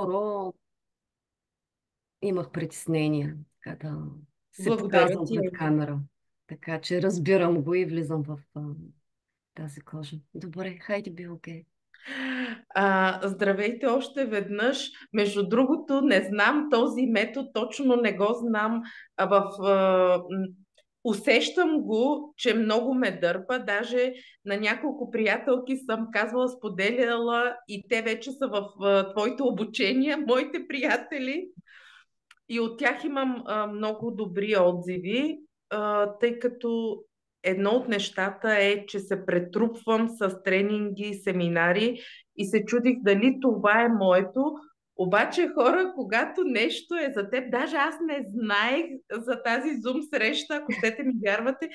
Скоро имах притеснение, така да се Благодаря показвам ти. пред камера. Така че разбирам го и влизам в тази кожа. Добре, хайде би окей. Здравейте още веднъж. Между другото, не знам този метод, точно не го знам. Усещам го, че много ме дърпа. Даже на няколко приятелки съм казвала, споделяла и те вече са в твоите обучения, моите приятели. И от тях имам много добри отзиви, тъй като едно от нещата е, че се претрупвам с тренинги, семинари и се чудих дали това е моето. Обаче хора, когато нещо е за теб, даже аз не знаех за тази Zoom среща, ако щете ми вярвате,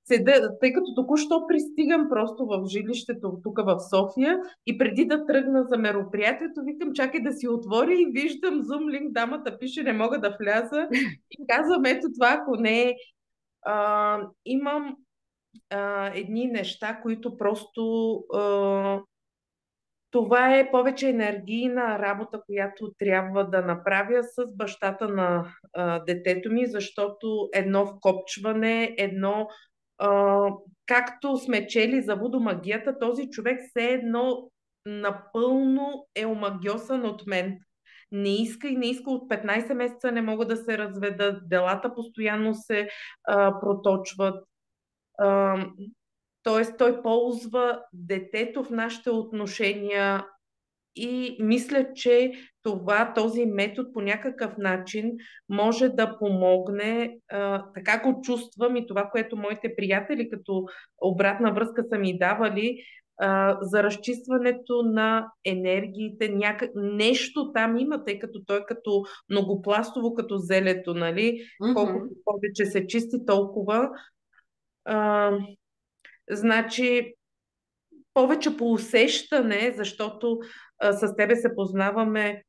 седа, тъй като току-що пристигам просто в жилището тук в София и преди да тръгна за мероприятието, викам, чакай да си отворя и виждам Zoom линк, дамата пише, не мога да вляза и казвам, ето това, ако не е. Имам едни неща, които просто това е повече енергийна работа, която трябва да направя с бащата на детето ми, защото едно вкопчване, а, както сме чели за водомагията, този човек все едно напълно е омагьосан от мен. Не иска и не иска от 15 месеца, не мога да се разведат, делата постоянно се проточват. А, Тоест, той ползва детето в нашите отношения и мисля, че този метод по някакъв начин може да помогне. Така го чувствам и това, което моите приятели като обратна връзка са ми давали, за разчистването на енергиите. Нещо там има, тъй като той като многопластово, като зелето, нали? Колкото Мгм. повече се чисти, толкова. А, значи, повече по усещане, защото с тебе се познаваме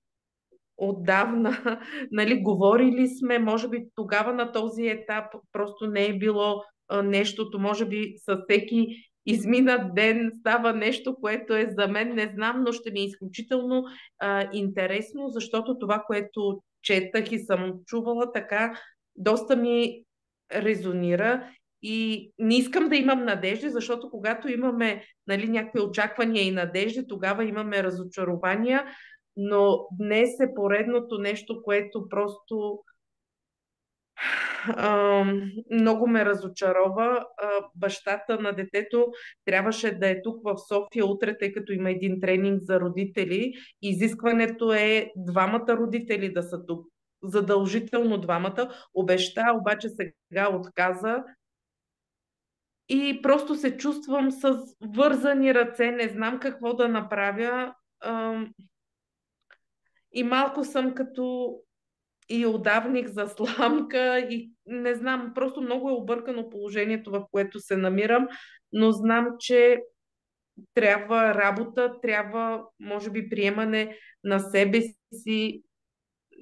отдавна, нали, говорили сме, може би тогава на този етап просто не е било нещото, може би със всеки изминат ден става нещо, което е за мен, не знам, но ще ми е изключително интересно, защото това, което четах и съм чувала така, доста ми резонира и не искам да имам надежди, защото когато имаме, нали, някакви очаквания и надежди, тогава имаме разочарования, но днес е поредното нещо, което просто много ме разочарова. Бащата на детето трябваше да е тук в София утре, тъй като има един тренинг за родители. Изискването е двамата родители да са тук. Задължително двамата. Обеща, обаче сега отказа. И просто се чувствам с вързани ръце, не знам какво да направя. И малко съм като и удавник за сламка и не знам, просто много е объркано положението, в което се намирам, но знам, че трябва работа, трябва, може би, приемане на себе си.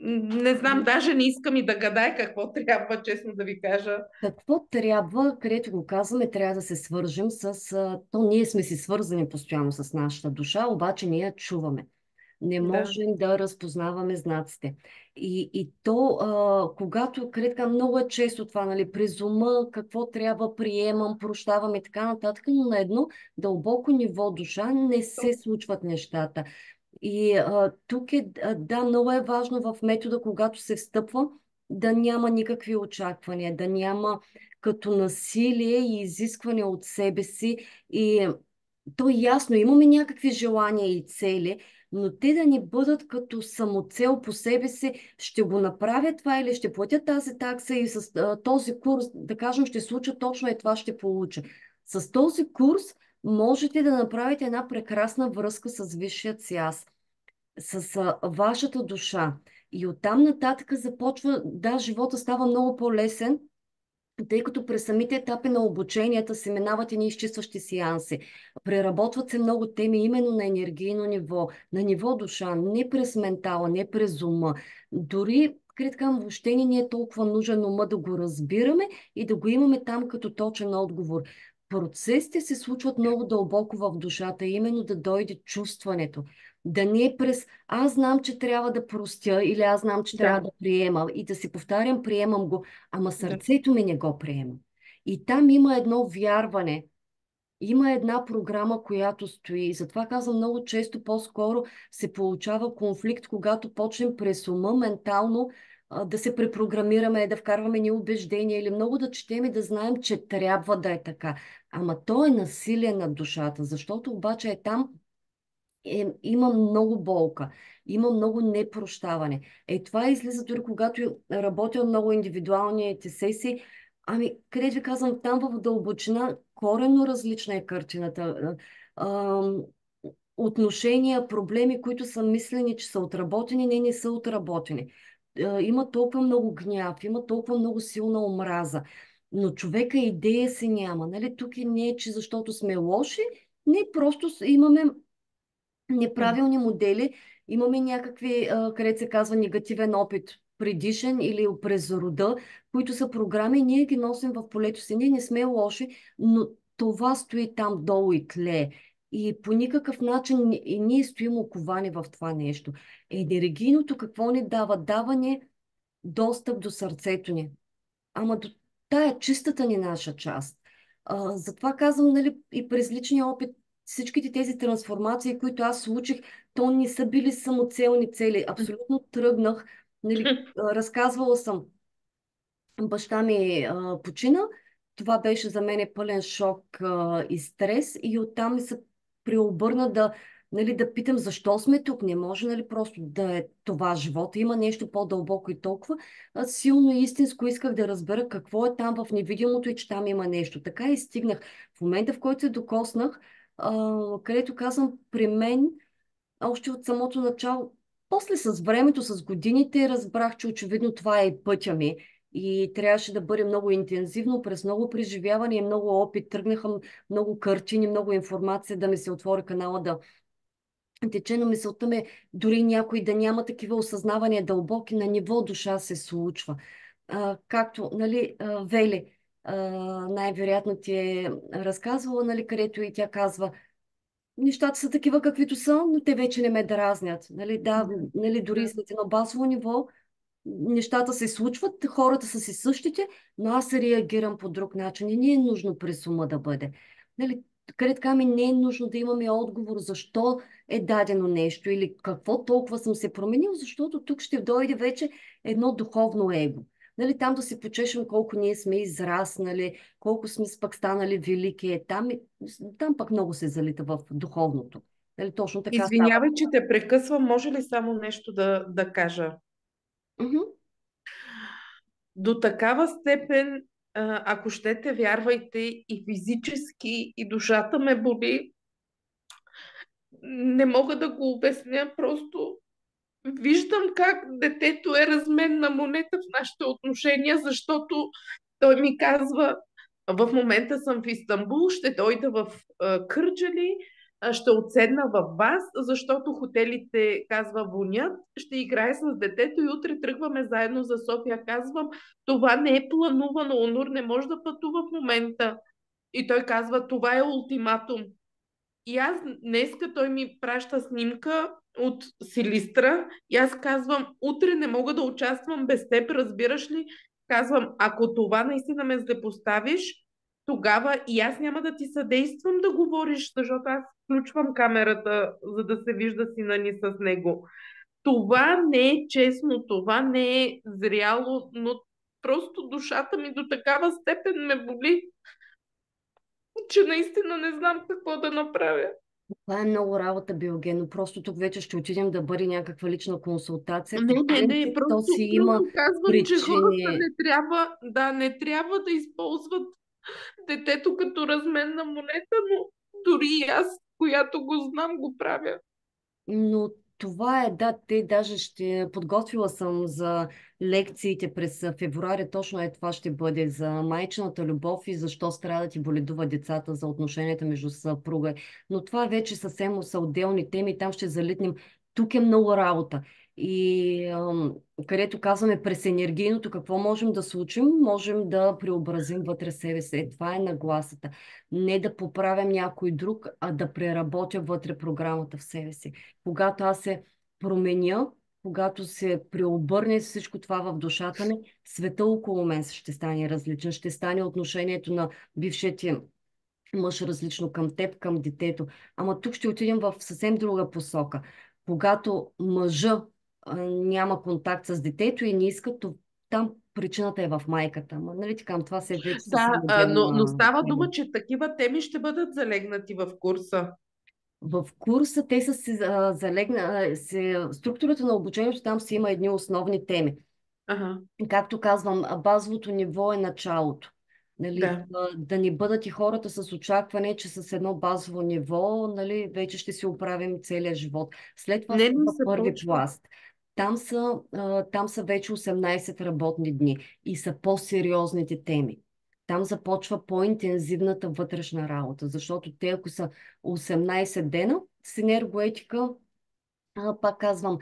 Не знам, даже не искам и да гадая какво трябва, честно да ви кажа. Какво трябва, където го казваме, трябва да се свържем с... То ние сме си свързани постоянно с нашата душа, обаче ние я чуваме. Не Да. можем да разпознаваме знаците. И то, когато, къде така, много е често това, нали, през ума, какво трябва, приемам, прощавам и така нататък, но на едно дълбоко ниво душа не се случват нещата. И тук е, да, много е важно в метода, когато се встъпва, да няма никакви очаквания, да няма като насилие и изискване от себе си. И то ясно, имаме някакви желания и цели, но те да не бъдат като самоцел по себе си, ще го направя това или ще платя тази такса и с този курс, да кажем, ще случа точно и това ще получа. С този курс можете да направите една прекрасна връзка с висшият си аз, с вашата душа. И оттам нататък започва, да, живота става много по-лесен, тъй като през самите етапи на обученията се минават едни изчистващи сеанси. Преработват се много теми именно на енергийно ниво, на ниво душа, не през ментала, не през ума. Дори, критикам, въобще не ни е толкова нужен ума да го разбираме и да го имаме там като точен отговор. Процесите се случват много дълбоко в душата, именно да дойде чувстването. Да не е през аз знам, че трябва да простя или аз знам, че трябва Да, да приема и да си повтарям, приемам го, ама да. сърцето ми не го приема. И там има едно вярване, има една програма, която стои. Затова казвам, много често по-скоро се получава конфликт, когато почнем през ума ментално да се препрограмираме, да вкарваме ни убеждения или много да четем и да знаем, че трябва да е така. Ама то е насилие над душата, защото обаче е там, има много болка, има много непрощаване. Това излиза дори когато работя много индивидуалните сесии. Ами, къде ви казвам, там в дълбочина коренно различна е картината. Ам, Отношения, проблеми, които са мислени, че са отработени, не са отработени. Има толкова много гняв, има толкова много силна омраза, но човека идея си няма. Нали? Тук и не е, че защото сме лоши, не, просто имаме неправилни модели, имаме някакви, където се казва негативен опит, предишен или през рода, които са програми, ние ги носим в полето си. Ние не сме лоши, но това стои там долу и тлее. И по никакъв начин и ние стоим оковани в това нещо. Енергийното какво ни дава? Дава ни достъп до сърцето ни. Ама до тая чистата ни наша част. Затова казвам, нали, и през личния опит, всичките тези трансформации, които аз случих, то не са били самоцелни цели. Абсолютно тръгнах, нали, разказвала съм, баща ми почина. Това беше за мен пълен шок и стрес. И оттам ми се преобърна да, нали, да питам защо сме тук. Не може, нали, просто да е това живота. Има нещо по-дълбоко и толкова силно и истинско. Исках да разбера какво е там в невидимото и че там има нещо. Така и стигнах. В момента, в който се докоснах, където казвам, при мен още от самото начало. После с времето, с годините разбрах, че очевидно това е и пътя ми. И трябваше да бъде много интензивно, през много преживяване и много опит. Тръгнаха много картини, много информация да ми се отвори канала да тече, но мисълта ми дори някой да няма такива осъзнавания дълбоки на ниво душа се случва. Както, нали, Вели най-вероятно ти е разказвала, нали, където и тя казва, нещата са такива каквито са, но те вече не ме дразнят. Нали, да, Да, нали, дори да. след едно базово ниво, нещата се случват, хората са си същите, но аз реагирам по друг начин и не е нужно през ума да бъде. Нали, къде така ми не е нужно да имаме отговор защо е дадено нещо или какво толкова съм се променил, защото тук ще дойде вече едно духовно его. Нали, там да си почешем колко ние сме израснали, колко сме пък станали велики. Там пък много се залита в духовното. Нали, точно така става. Извинявай, че те прекъсвам. Може ли само нещо да кажа? Мгм. До такава степен, ако щете, вярвайте, и физически, и душата ме боли. Не мога да го обясня, просто виждам как детето е разменна монета в нашите отношения, защото той ми казва, в момента съм в Истанбул, ще дойда в Кърджали, ще отседна в вас, защото хотелите, казва, вонят, ще играе с детето и утре тръгваме заедно за София. Казвам, това не е планувано, Онур не може да пътува в момента. И той казва, това е ултиматум. И аз днеска той ми праща снимка от Силистра и аз казвам, утре не мога да участвам без теб, разбираш ли? Казвам, ако това наистина ме злепоставиш, тогава и аз няма да ти съдействам да говориш, защото аз включвам камерата, за да се вижда сина ни с него. Това не е честно, това не е зряло, но просто душата ми до такава степен ме боли, че наистина не знам какво да направя. Това е много работа, Биогено. Просто тук вече ще отидем да бъде някаква лична консултация. По Не, принцип, то си има просто казвам, че хората причини. не трябва да използват детето като разменна монета, но дори и аз, която го знам, го правя. Но това е, да, те даже ще подготвила съм за лекциите през февруари, точно е това ще бъде за майчината любов и защо страдат и боледуват децата за отношенията между съпруга. Но това вече съвсем са отделни теми, там ще залитнем. Тук е много работа. И където казваме през енергийното какво можем да случим, можем да преобразим вътре себе си. Това е нагласата. Не да поправям някой друг, а да преработя вътре програмата в себе си. Когато аз се променя, когато се преобърне всичко това в душата ми, света около мен ще стане различен, ще стане отношението на бившия ти мъж различно към теб, към детето. Ама тук ще отидем в съвсем друга посока. Когато мъжа няма контакт с детето и не иска, то там причината е в майката. Ама, нали така, това се вече съвсем Да, но отделна става тема. дума, че такива теми ще бъдат залегнати в курса. В курса те са се структурата на обучението там си има едни основни теми. Ага, Както казвам, базовото ниво е началото. Нали, да. да не бъдат и хората с очакване, че с едно базово ниво, нали, вече ще си оправим целия живот. След това Не, не става се първи почва. пласт. Там са вече 18 работни дни и са по-сериозните теми. Там започва по-интензивната вътрешна работа, защото те, ако са 18 дена, с енергоетика, пак казвам,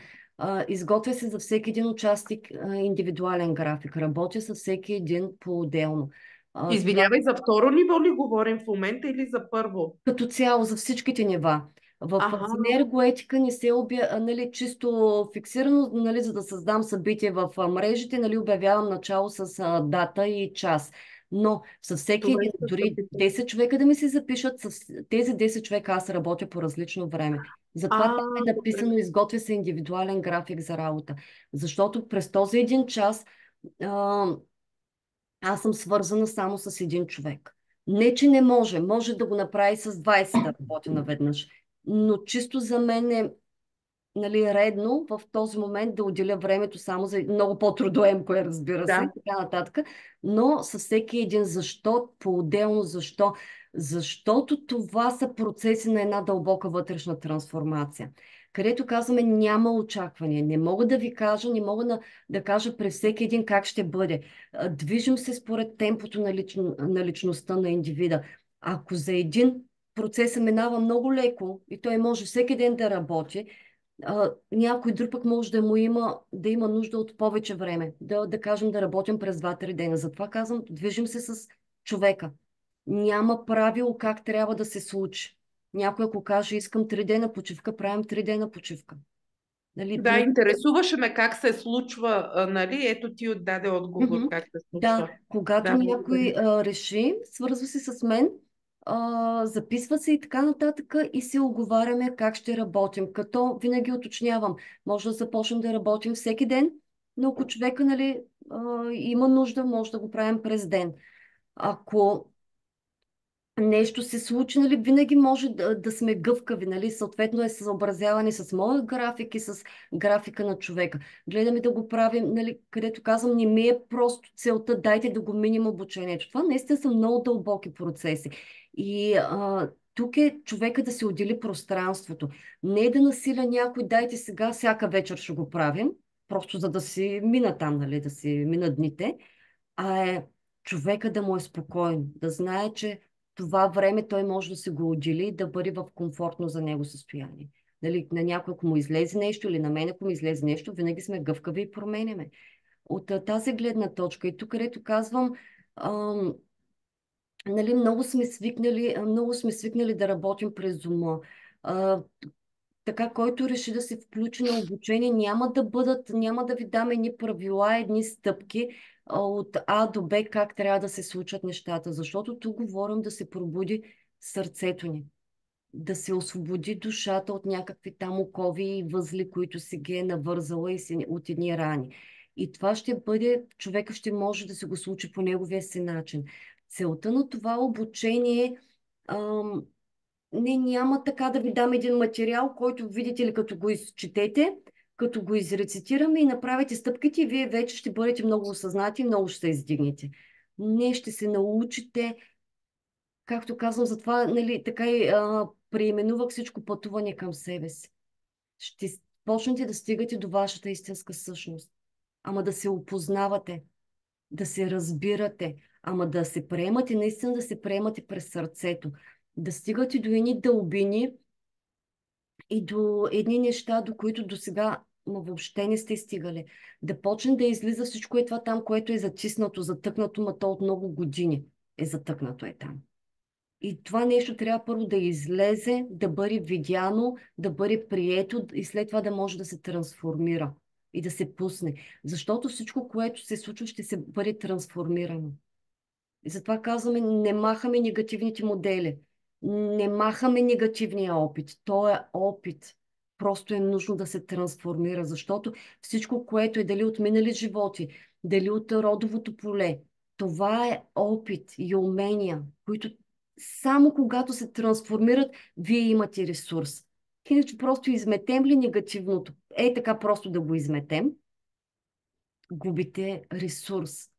изготвя се за всеки един участник индивидуален график. Работя с всеки един по-отделно. Това Извинявай, за второ ниво ли говорим в момента или за първо? като цяло за всичките нива. В Ага, синергоетика не се нали, чисто фиксирано, нали, за да създам събитие в мрежите, нали, обявявам начало с дата и час. Но с всеки това един, иска да дори питам. 10 човека да ми се запишат, с тези 10 човека аз работя по различно време. Затова А, там е добре. написано, изготвя се индивидуален график за работа. Защото през този един час а, аз съм свързана само с един човек. Не, че не може. Може да го направи с 20 да работи наведнъж. Но чисто за мен е, нали, редно в този момент да отделя времето само за много по-трудоемко е, разбира се, и Да. така нататък. Но със всеки един защо, по-отделно защо. Защото това са процеси на една дълбока вътрешна трансформация. Където казваме няма очакване. Не мога да ви кажа, не мога да кажа през всеки един как ще бъде. Движим се според темпото на личността на индивида. Ако за един процесът минава много леко и той може всеки ден да работи, някой друг пък може да има нужда от повече време. Да кажем да работим през 2-3 дена. Затова казвам, движим се с човека. Няма правило как трябва да се случи. Някой ако каже, искам 3 дена почивка, правим 3 дена почивка. Нали? Да, интересуваше ме как се случва, нали? Ето ти отдаде отговор Мгм. как се Да, случва. когато Да, благодаря. някой реши, свързва се с мен, записва се и така нататък и се оговаряме как ще работим. Като винаги уточнявам, може да започнем да работим всеки ден, но ако човека, нали, има нужда, може да го правим през ден. Ако нещо се случи, нали, винаги може да сме гъвкави, нали, съответно е съобразяване с моя график и с графика на човека. Гледаме да го правим, нали, където казвам, не ми е просто целта, дайте да го миним обучението. Това наистина са много дълбоки процеси. И тук е човека да се отдели пространството. Не е да насиля някой, дайте сега, всяка вечер ще го правим, просто за да си мина там, нали, да си мина дните, а е човека да му е спокоен, да знае, че това време той може да се го отдели и да бъде в комфортно за него състояние. Дали, на някой, ако му излезе нещо или на мен, ако му излезе нещо, винаги сме гъвкави и променяме. От тази гледна точка и тук, където казвам, ам, нали, много сме свикнали да работим през дома. Така, който реши да се включи на обучение, няма да ви дам едни правила, едни стъпки от А до Б, как трябва да се случат нещата, защото тук говорим да се пробуди сърцето ни, да се освободи душата от някакви там окови и възли, които си ги е навързала от едни рани. И това ще бъде, човека ще може да се го случи по неговия си начин. Целта на това обучение не, няма така да ви дам един материал, който видите ли като го изчетете, като го изрецитираме и направите стъпките, и вие вече ще бъдете много осъзнати и много ще се издигнете. Не, ще се научите, както казвам, затова нали, така и преименувах всичко пътуване към себе си. Ще почнете да стигате до вашата истинска същност. Ама да се опознавате, да се разбирате, ама да се приемате, наистина да се приемате през сърцето, да стигате до едни дълбини, и до едни неща, до които до сега но въобще не сте стигали. Да почне да излиза всичко е това там, което е затиснато, затъкнато, ма то от много години е затъкнато е там. И това нещо трябва първо да излезе, да бъде видяно, да бъде прието и след това да може да се трансформира и да се пусне. Защото всичко, което се случва, ще се бъде трансформирано. И затова казваме, не махаме негативните модели, не махаме негативния опит. То е опит. Просто е нужно да се трансформира, защото всичко, което е дали от минали животи, дали от родовото поле, това е опит и умения, които само когато се трансформират, вие имате ресурс. Иначе просто изметем ли негативното? Ей така просто да го изметем, губите ресурс.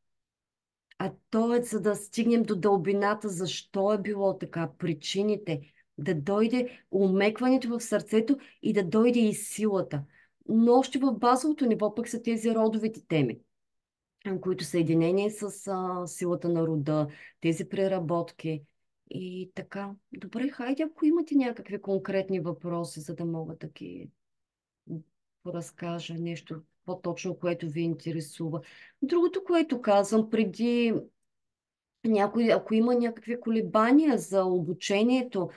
А то е за да стигнем до дълбината, защо е било така, причините, да дойде умекването в сърцето и да дойде и силата. Но още в базовото ниво пък са тези родовите теми, които са единение с силата на рода, тези преработки. И така, добре, хайде, ако имате някакви конкретни въпроси, за да мога да ги разкажа нещо по-точно, което ви интересува. Другото, което казвам преди някой, ако има някакви колебания за обучението,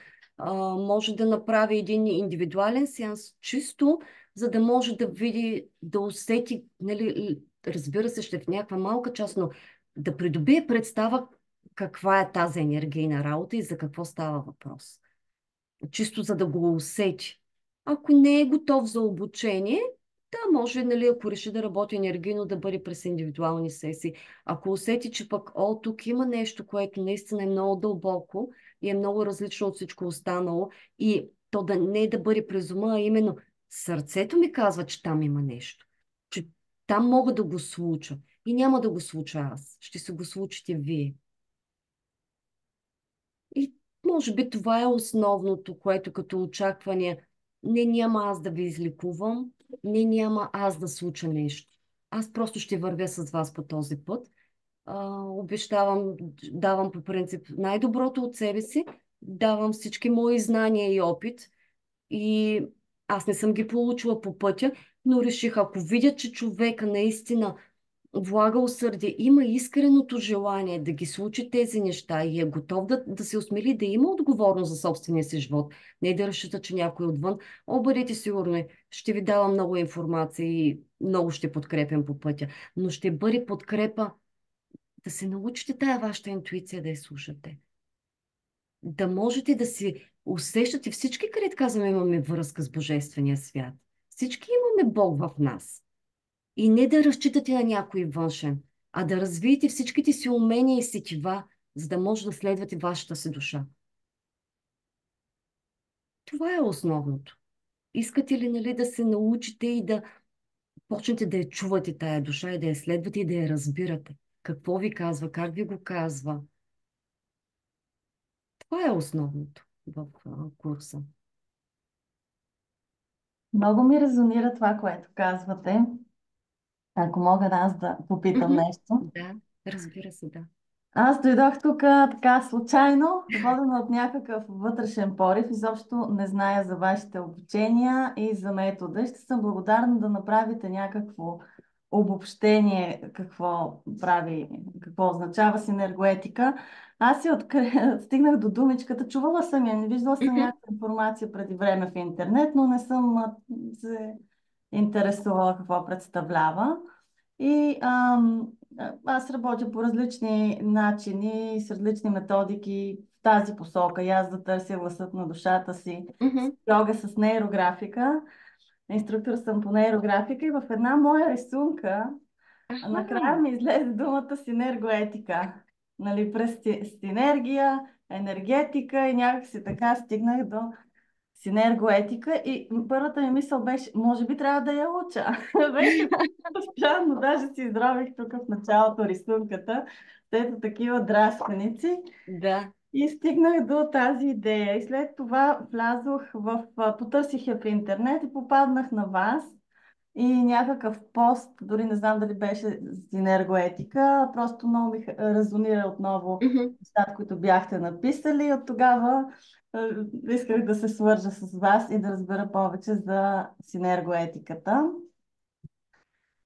може да направи един индивидуален сеанс, чисто за да може да види, да усети, нали, разбира се, ще в някаква малка част, но да придобие представа каква е тази енергийна работа и за какво става въпрос. Чисто за да го усети. Ако не е готов за обучение, да, може, нали, ако реши да работи енергийно, да бъде през индивидуални сесии. Ако усети, че пък, тук има нещо, което наистина е много дълбоко и е много различно от всичко останало, и то да не е да бъде през ума, а именно сърцето ми казва, че там има нещо. Че там мога да го случа. И няма да го случа аз. Ще се го случите вие. И може би това е основното, което като очакване. Не, няма аз да ви излекувам, не, няма аз да случа нещо. Аз просто ще вървя с вас по този път. Обещавам, давам по принцип най-доброто от себе си, давам всички мои знания и опит и аз не съм ги получила по пътя, но реших, ако видя, че човека наистина влага усърдие, има искреното желание да ги случи тези неща и е готов да се осмели, да има отговорност за собствения си живот, не да разчита, че някой отвън, бъдете сигурни, ще ви давам много информация и много ще подкрепям по пътя, но ще бъде подкрепа да се научите тая вашата интуиция да я слушате. Да можете да си усещате всички, където казваме, имаме връзка с Божествения свят. Всички имаме Бог в нас. И не да разчитате на някой външен, а да развиете всичките си умения и сетива, за да може да следвате вашата си душа. Това е основното. Искате ли, нали, да се научите и да почнете да я чувате тая душа и да я следвате и да я разбирате? Какво ви казва, как ви го казва? Това е основното в курса. Много ми резонира това, което казвате. Ако мога да аз да попитам Мгм. нещо. Да, разбира се, да. Аз дойдох тук така случайно, водена от някакъв вътрешен порив. Изобщо не зная за вашите обучения и за метода. Ще съм благодарна да направите някакво обобщение какво прави, какво означава синергоетика. Аз стигнах до думичката, чувала съм я, не виждала съм Мгм. някаква информация преди време в интернет, но не съм се интересувала какво представлява. И аз работя по различни начини, с различни методики в тази посока. И аз да търся гласът на душата си. С Мгм. йога, с нейрографика. Инструктор съм по нейрографика и в една моя рисунка накрая Аха. ми излезе думата синергоетика. Нали, през синергия, енергетика и някак си така стигнах до синергоетика и първата ми мисъл беше, може би трябва да я уча. Беше странно, даже си изрових тук в началото рисунката, ето такива драсканици Да. и стигнах до тази идея. И след това влязох потърсих я в интернет и попаднах на вас и някакъв пост, дори не знам дали беше с енергоетика, просто много ми резонира отново Мгм. нещата, които бяхте написали. И от тогава исках да се свържа с вас и да разбера повече за синергоетиката.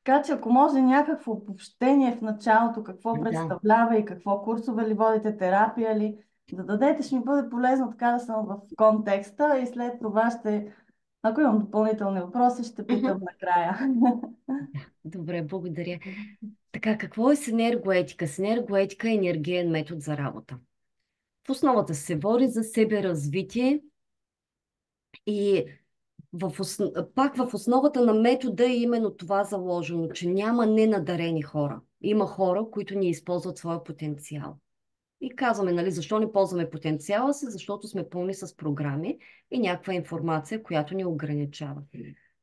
Така че ако може някакво обобщение в началото, какво Да. представлява и какво курсове ли водите, терапия ли, да дадете, ще ми бъде полезно така да съм в контекста и след това ще, ако имам допълнителни въпроси, ще питам Мгм. накрая. Добре, благодаря. Така, какво е синергоетика? Синергоетика е енергиен метод за работа. В основата се води за себе развитие и пак в основата на метода е именно това заложено, че няма ненадарени хора. Има хора, които не използват своя потенциал. И казваме, нали, защо не ползваме потенциала си? Защото сме пълни с програми и някаква информация, която ни ограничава.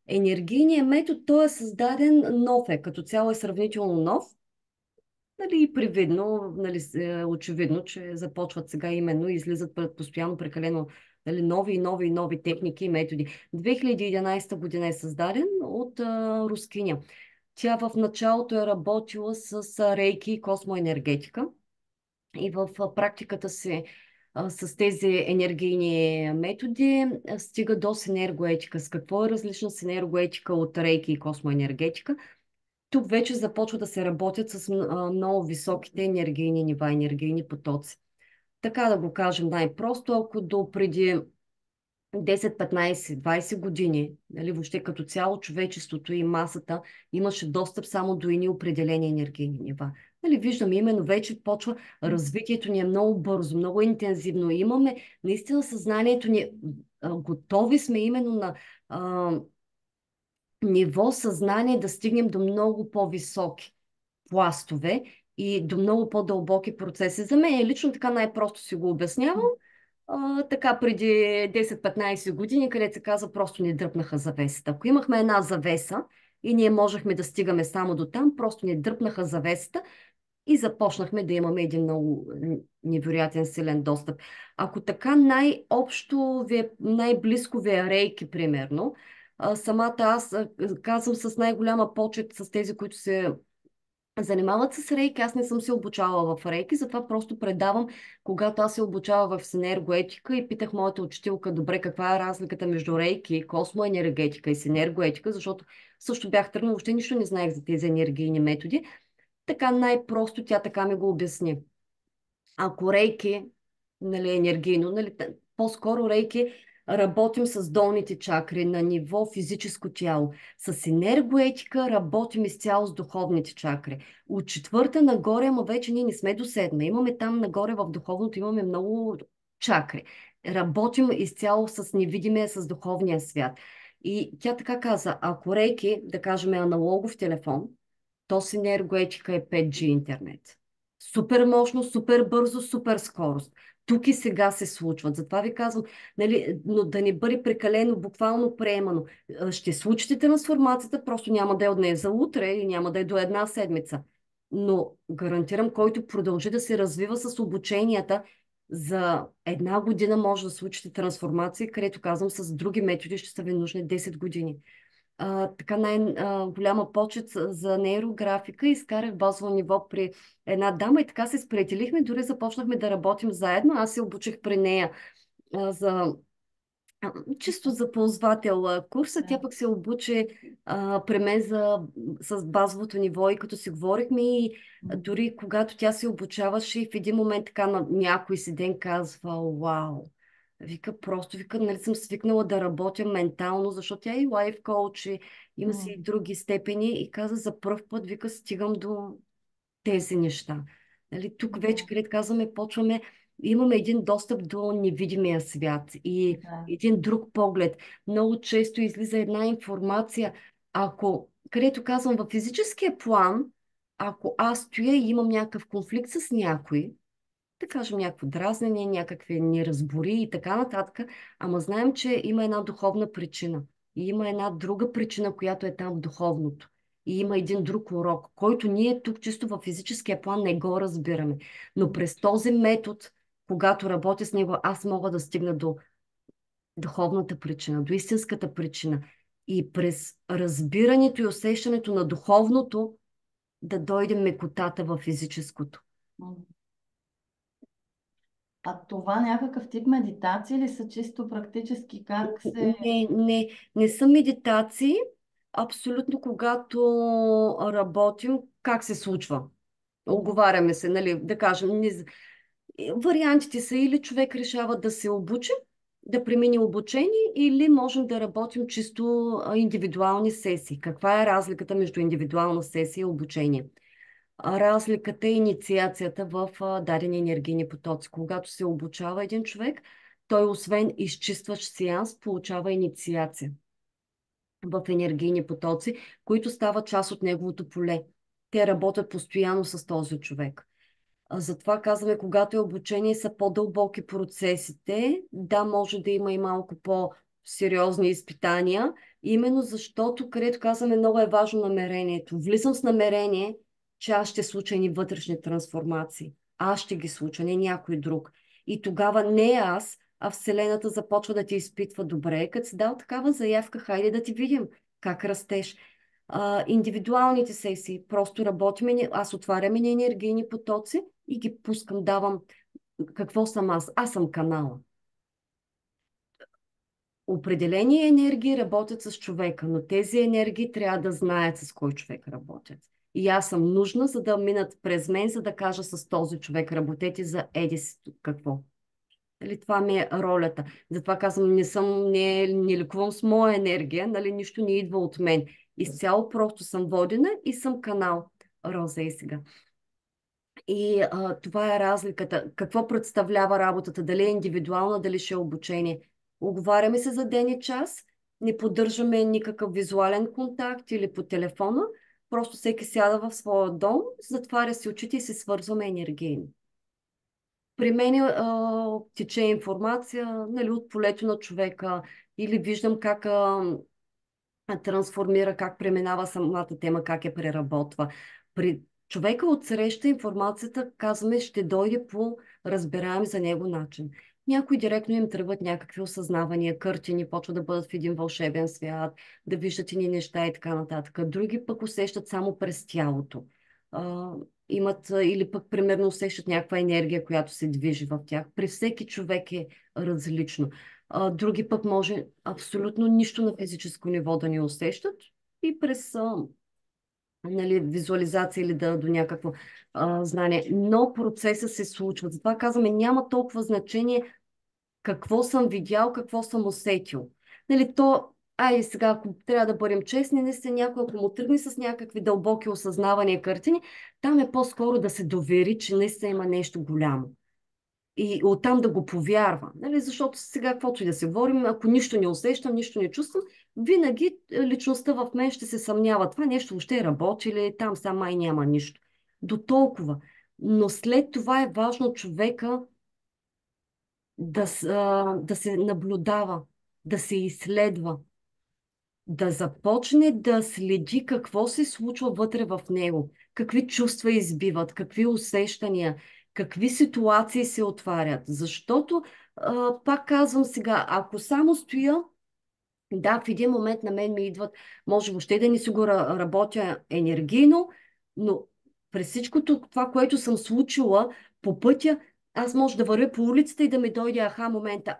Енергийният метод, той е създаден нов като цяло е сравнително нов, нали, и привидно, нали, очевидно, че започват сега именно и излизат постоянно прекалено, нали, нови и нови и нови техники и методи. 2011 година е създаден от рускиня. Тя в началото е работила с рейки и космоенергетика и в практиката си с тези енергийни методи стига до синергоетика. С какво е различна синергоетика от рейки и космоенергетика? Тук вече започва да се работят с много високите енергийни нива, енергийни потоци. Така да го кажем най-просто, ако до преди 10, 15, 20 години, нали, въобще като цяло човечеството и масата имаше достъп само до едни определени енергийни нива. Нали, виждаме, именно вече почва развитието ни е много бързо, много интензивно. Имаме наистина съзнанието ни, готови сме именно на ниво съзнание да стигнем до много по-високи пластове и до много по-дълбоки процеси. За мен лично така най-просто си го обяснявам. Така преди 10-15 години, където се казва, просто ни дръпнаха завесата. Ако имахме една завеса и ние можехме да стигаме само до там, просто ни дръпнаха завесата и започнахме да имаме един много невероятен силен достъп. Ако така най-общо ви най-близко ви е рейки, примерно, самата аз казвам с най-голяма почет с тези, които се занимават с рейки. Аз не съм се обучавала в рейки, затова просто предавам, когато аз се обучава в синергоетика и питах моята учителка, добре, каква е разликата между рейки, космоенергетика и синергоетика, защото също бях тръгнала, въобще нищо не знаех за тези енергийни методи. Така най-просто тя така ми го обясни. Ако рейки, нали, енергийно, нали, по-скоро рейки работим с долните чакри на ниво физическо тяло. С енергоетика работим изцяло с духовните чакри. От четвърта нагоре, ама вече ние не сме до седма. Имаме там нагоре в духовното, имаме много чакри. Работим изцяло с невидимия, с духовния свят. И тя така каза, ако рейки, да кажем, е аналогов телефон, то с енергоетика е 5G интернет. Супер мощно, супер бързо, супер скорост. Тук и сега се случват. Затова ви казвам, нали, но да не бъде прекалено, буквално приемано. Ще случите трансформацията, просто няма да е от днес за утре и няма да е до една седмица. Но гарантирам, който продължи да се развива с обученията, за една година може да случите трансформация, където казвам, с други методи ще са ви нужни 10 години. Така най-голяма почет за нейрографика. Изкарах базово ниво при една дама и така се сприятелихме, дори започнахме да работим заедно. Аз се обучих при нея за чисто за ползвател курса. Тя пък се обучи при мен с базовото ниво и като си говорихме и дори когато тя се обучаваше и в един момент така на някой си ден казва, вау, вика, просто вика, нали съм свикнала да работя ментално, защото тя е и лайф коуч, има си и други степени и каза, за първ път, вика, стигам до тези неща. Нали, тук вече, където казваме, почваме, имаме един достъп до невидимия свят и Да. един друг поглед. Много често излиза една информация, ако, където казвам, във физическия план, ако аз стоя и имам някакъв конфликт с някой, да кажем някакво дразнене, някакви неразбори и така нататък, ама знаем, че има една духовна причина. И има една друга причина, която е там в духовното. И има един друг урок, който ние тук чисто във физическия план не го разбираме. Но през този метод, когато работя с него, аз мога да стигна до духовната причина, до истинската причина. И през разбирането и усещането на духовното да дойде мекотата във физическото. А това някакъв тип медитации или са чисто практически как се... Не са медитации, абсолютно, когато работим, как се случва. Оговаряме се, нали, да кажем, вариантите са или човек решава да се обучи, да премине обучение, или можем да работим чисто индивидуални сесии. Каква е разликата между индивидуална сесия и обучение? Разликата е инициацията в дадени енергийни потоци. Когато се обучава един човек, той освен изчистващ сеанс, получава инициация в енергийни потоци, които стават част от неговото поле. Те работят постоянно с този човек. Затова казваме, когато е обучение, са по-дълбоки процесите. Да, може да има и малко по-сериозни изпитания, именно защото, където казваме, много е важно намерението. Влизам с намерение, че аз ще случа ни вътрешни трансформации. Аз ще ги случа, не някой друг. И тогава не аз, а Вселената започва да ти изпитва добре. Като си дал такава заявка, хайде да ти видим как растеш. Индивидуалните сесии, просто работиме, аз отварям и енергийни потоци и ги пускам, давам. Какво съм аз? Аз съм канала. Определени енергии работят с човека, но тези енергии трябва да знаят с кой човек работят. И аз съм нужна, за да минат през мен, за да кажа с този човек работете за еди си какво. Нали, това ми е ролята. Затова казвам, не лекувам с моя енергия, нали, нищо не идва от мен. Изцяло просто съм водена и съм канал. Роза и сега. И това е разликата. Какво представлява работата? Дали е индивидуална, дали ще е обучение? Оговаряме се за ден и час, не поддържаме никакъв визуален контакт или по телефона, просто всеки сяда в своя дом, затваря си очите и се свързваме енергийно. При мен тече информация, нали, от полето на човека или виждам как трансформира, как преминава самата тема, как я преработва. При човека отсреща информацията, казваме, ще дойде по разбираем за него начин. Някои директно им тръгват някакви осъзнавания, картини, почват да бъдат в един вълшебен свят, да виждат ни неща и така нататък. Други пък усещат само през тялото. Имат или пък примерно усещат някаква енергия, която се движи в тях. При всеки човек е различно. Други пък може абсолютно нищо на физическо ниво да не усещат и през нали, визуализация или до някакво знание. Но процесът се случва. Затова казваме, няма толкова значение какво съм видял, какво съм усетил. Нали, сега, ако трябва да бъдем честни, наистина някой, ако му тръгне с някакви дълбоки осъзнавания картини, там е по-скоро да се довери, че наистина има нещо голямо. И оттам да го повярва. Нали? Защото сега, каквото и да се говорим, ако нищо не усещам, нищо не чувствам, винаги личността в мен ще се съмнява. Това нещо въобще работи ли, там сама май няма нищо. До толкова. Но след това е важно човека да се наблюдава, да се изследва, да започне да следи какво се случва вътре в него, какви чувства избиват, какви усещания, какви ситуации се отварят. Защото, пак казвам сега, ако само стоя, да, в един момент на мен ми идват, може въобще да не си го работя енергийно, но през всичкото това, което съм случила по пътя, аз може да вървя по улицата и да ми дойде момента.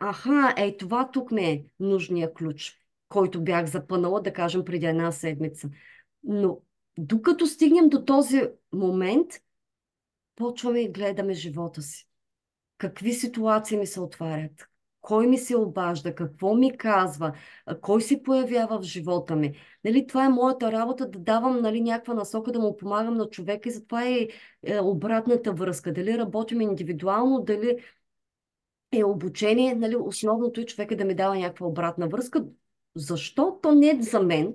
Ей, това тук не е нужния ключ, който бях запънала, да кажем, преди една седмица. Но докато стигнем до този момент, почваме и гледаме живота си. Какви ситуации ми се отварят? Кой ми се обажда? Какво ми казва? Кой се появява в живота ми? Нали, това е моята работа, да давам, нали, някаква насока, да му помагам на човека и затова е обратната връзка. Дали работим индивидуално, дали е обучение, нали, основното е човека да ми дава някаква обратна връзка. Защо? То не е за мен.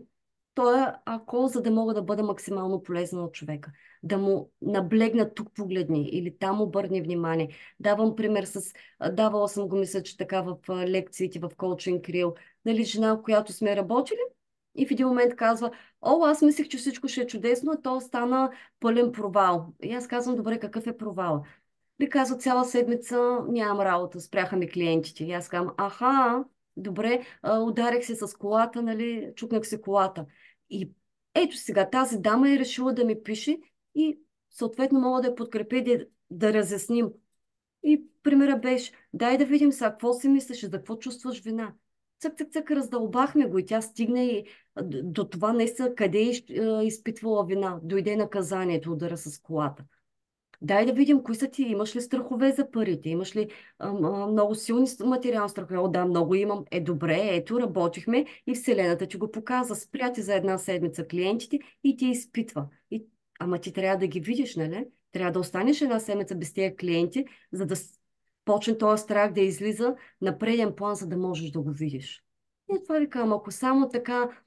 То е ако, за да мога да бъда максимално полезна на човека. Да му наблегна тук погледни или там обърни внимание. Давам пример давала съм го, мисля, че така в лекциите, в коучинг рил. Нали, жена, която сме работили и в един момент казва, аз мислех, че всичко ще е чудесно, а то стана пълен провал. И аз казвам, добре, какъв е провал? Ви казва, цяла седмица нямам работа, спряха ми клиентите. И аз казвам, добре, ударих се с колата, нали, чукнах се колата. И ето сега, тази дама е решила да ми пише и съответно мога да я подкрепя и да разясним. И примера беше, дай да видим сега, какво си мислиш, за какво чувстваш вина. цък, цък, цък, раздълбахме го и тя стигна и до това наистина къде е изпитвала вина. Дойде наказанието, удара с колата. Дай да видим, кои са ти, имаш ли страхове за парите, имаш ли много силни материални страхове. О, да, много имам. Добре, ето, работихме и Вселената ти го показа. Спряти за една седмица клиентите и ти изпитва. Ама ти трябва да ги видиш, нали? Трябва да останеш една седмица без тези клиенти, за да почне този страх да излиза на преден план, за да можеш да го видиш. И това ви казвам, ако само така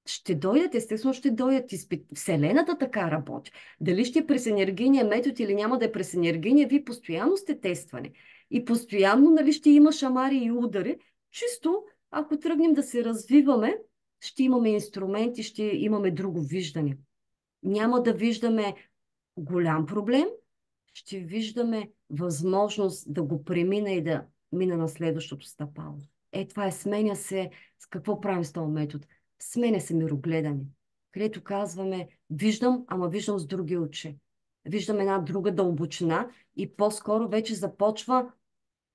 ще дойдат, естествено ще дойдат изпит. Вселената така работи. Дали ще е през енергийния метод или няма да е през енергийния, вие постоянно сте тествани. И постоянно, нали, ще има шамари и удари. Чисто, ако тръгнем да се развиваме, ще имаме инструменти, ще имаме друго виждане. Няма да виждаме голям проблем, ще виждаме възможност да го премина и да мина на следващото стъпало. Това е, сменя се, с какво правим с този метод? Сменя се мирогледане, където казваме, виждам, ама виждам с други очи. Виждам една друга дълбочина и по-скоро вече започва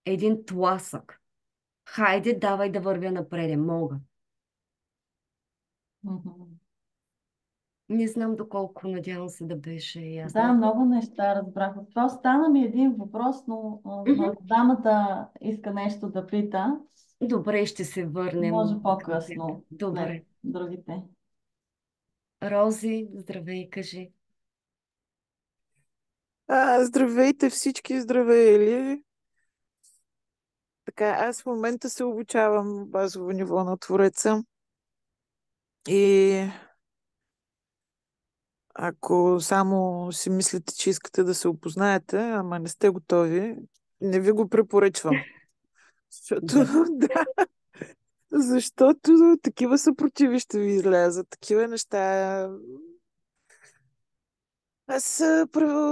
един тласък. Хайде, давай да вървя напред, мога. Мгм. Не знам доколко, надявам се да беше Да, ясно. много неща разбрах от това. Остана ми един въпрос, но Мгм. дамата иска нещо да пита. Добре, ще се върнем Може към теб. по-късно, след Добре. другите. Рози, здравей, кажи. Здравейте всички, здравейли. Така, аз в момента се обучавам базово ниво на Твореца и ако само си мислите, че искате да се опознаете, ама не сте готови, не ви го препоръчвам. Защото, Да. да, защото такива съпротиви ще ви излязат, такива неща. Аз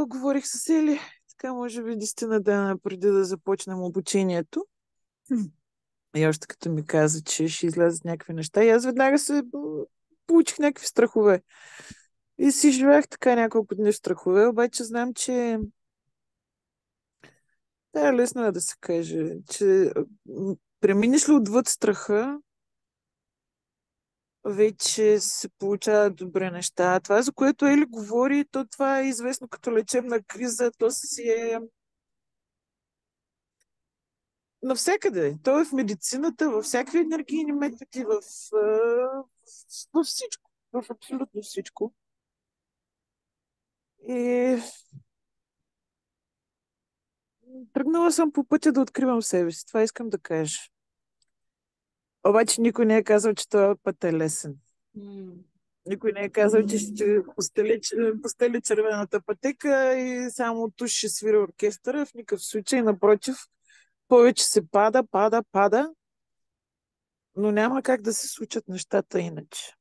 говорих с Ели, така може би 10 дена преди да започнем обучението. И още като ми каза, че ще излязат някакви неща, и аз веднага получих някакви страхове. И си живеех така няколко дни в страхове, обаче знам, че да, лесно е да се каже, че преминеш ли отвъд страха, вече се получават добри неща. Това, за което Ели говори, то това е известно като лечебна криза, то си е навсякъде. То е в медицината, във всякакви енергийни методи, във всичко, в абсолютно всичко. И тръгнала съм по пътя да откривам себе си. Това искам да кажа. Обаче никой не е казал, че този път е лесен. М. Никой не е казал, че ще постели червената пътека и само тук ще свира оркестъра. В никакъв случай, напротив, повече се пада, пада, пада, но няма как да се случат нещата иначе.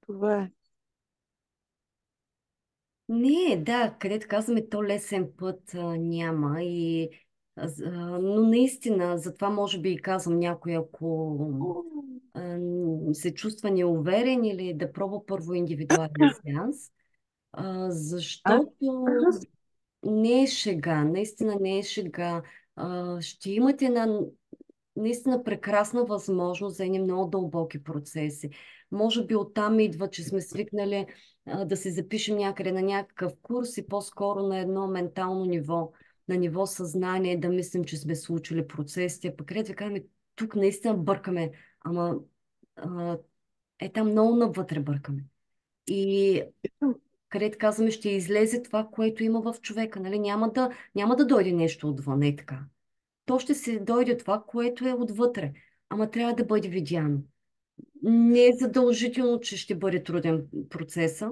Това е. Не, да, където казваме, то лесен път няма. Но наистина, затова може би и казвам някой, ако се чувства неуверен или да пробва първо индивидуален сеанс, Аз, защото не е шега, наистина не е шега. Ще имате една наистина прекрасна възможност за едни много дълбоки процеси. Може би оттам идва, че сме свикнали да се запишем някъде на някакъв курс и по-скоро на едно ментално ниво, на ниво съзнание, да мислим, че сме случили процесите. А пък където ви казваме, тук наистина бъркаме, ама там много навътре бъркаме. И където казваме, ще излезе това, което има в човека. Нали? Няма да дойде нещо отвън, е така. То ще се дойде това, което е отвътре. Ама трябва да бъде видяно. Не е задължително, че ще бъде труден процеса.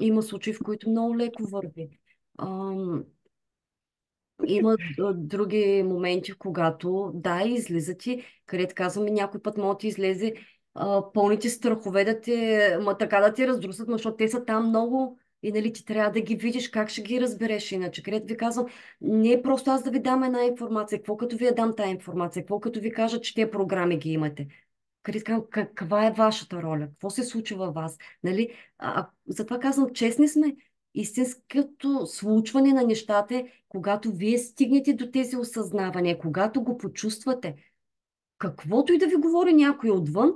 Има случаи, в които много леко върви. Ам, Има други моменти, когато да, излиза ти, където казваме, някой път може да ти излезе пълните страхове така да ти раздрусат, защото те са там много и нали ти трябва да ги видиш, как ще ги разбереш иначе. Където ви казвам, не е просто аз да ви дам една информация, какво като ви я дам тая информация, какво като ви кажа, че тези програми ги имате. Където казвам, каква е вашата роля, какво се случва във вас, нали? Затова казвам, честни сме, Истинското случване на нещата е, когато вие стигнете до тези осъзнавания, когато го почувствате. Каквото и да ви говори някой отвън,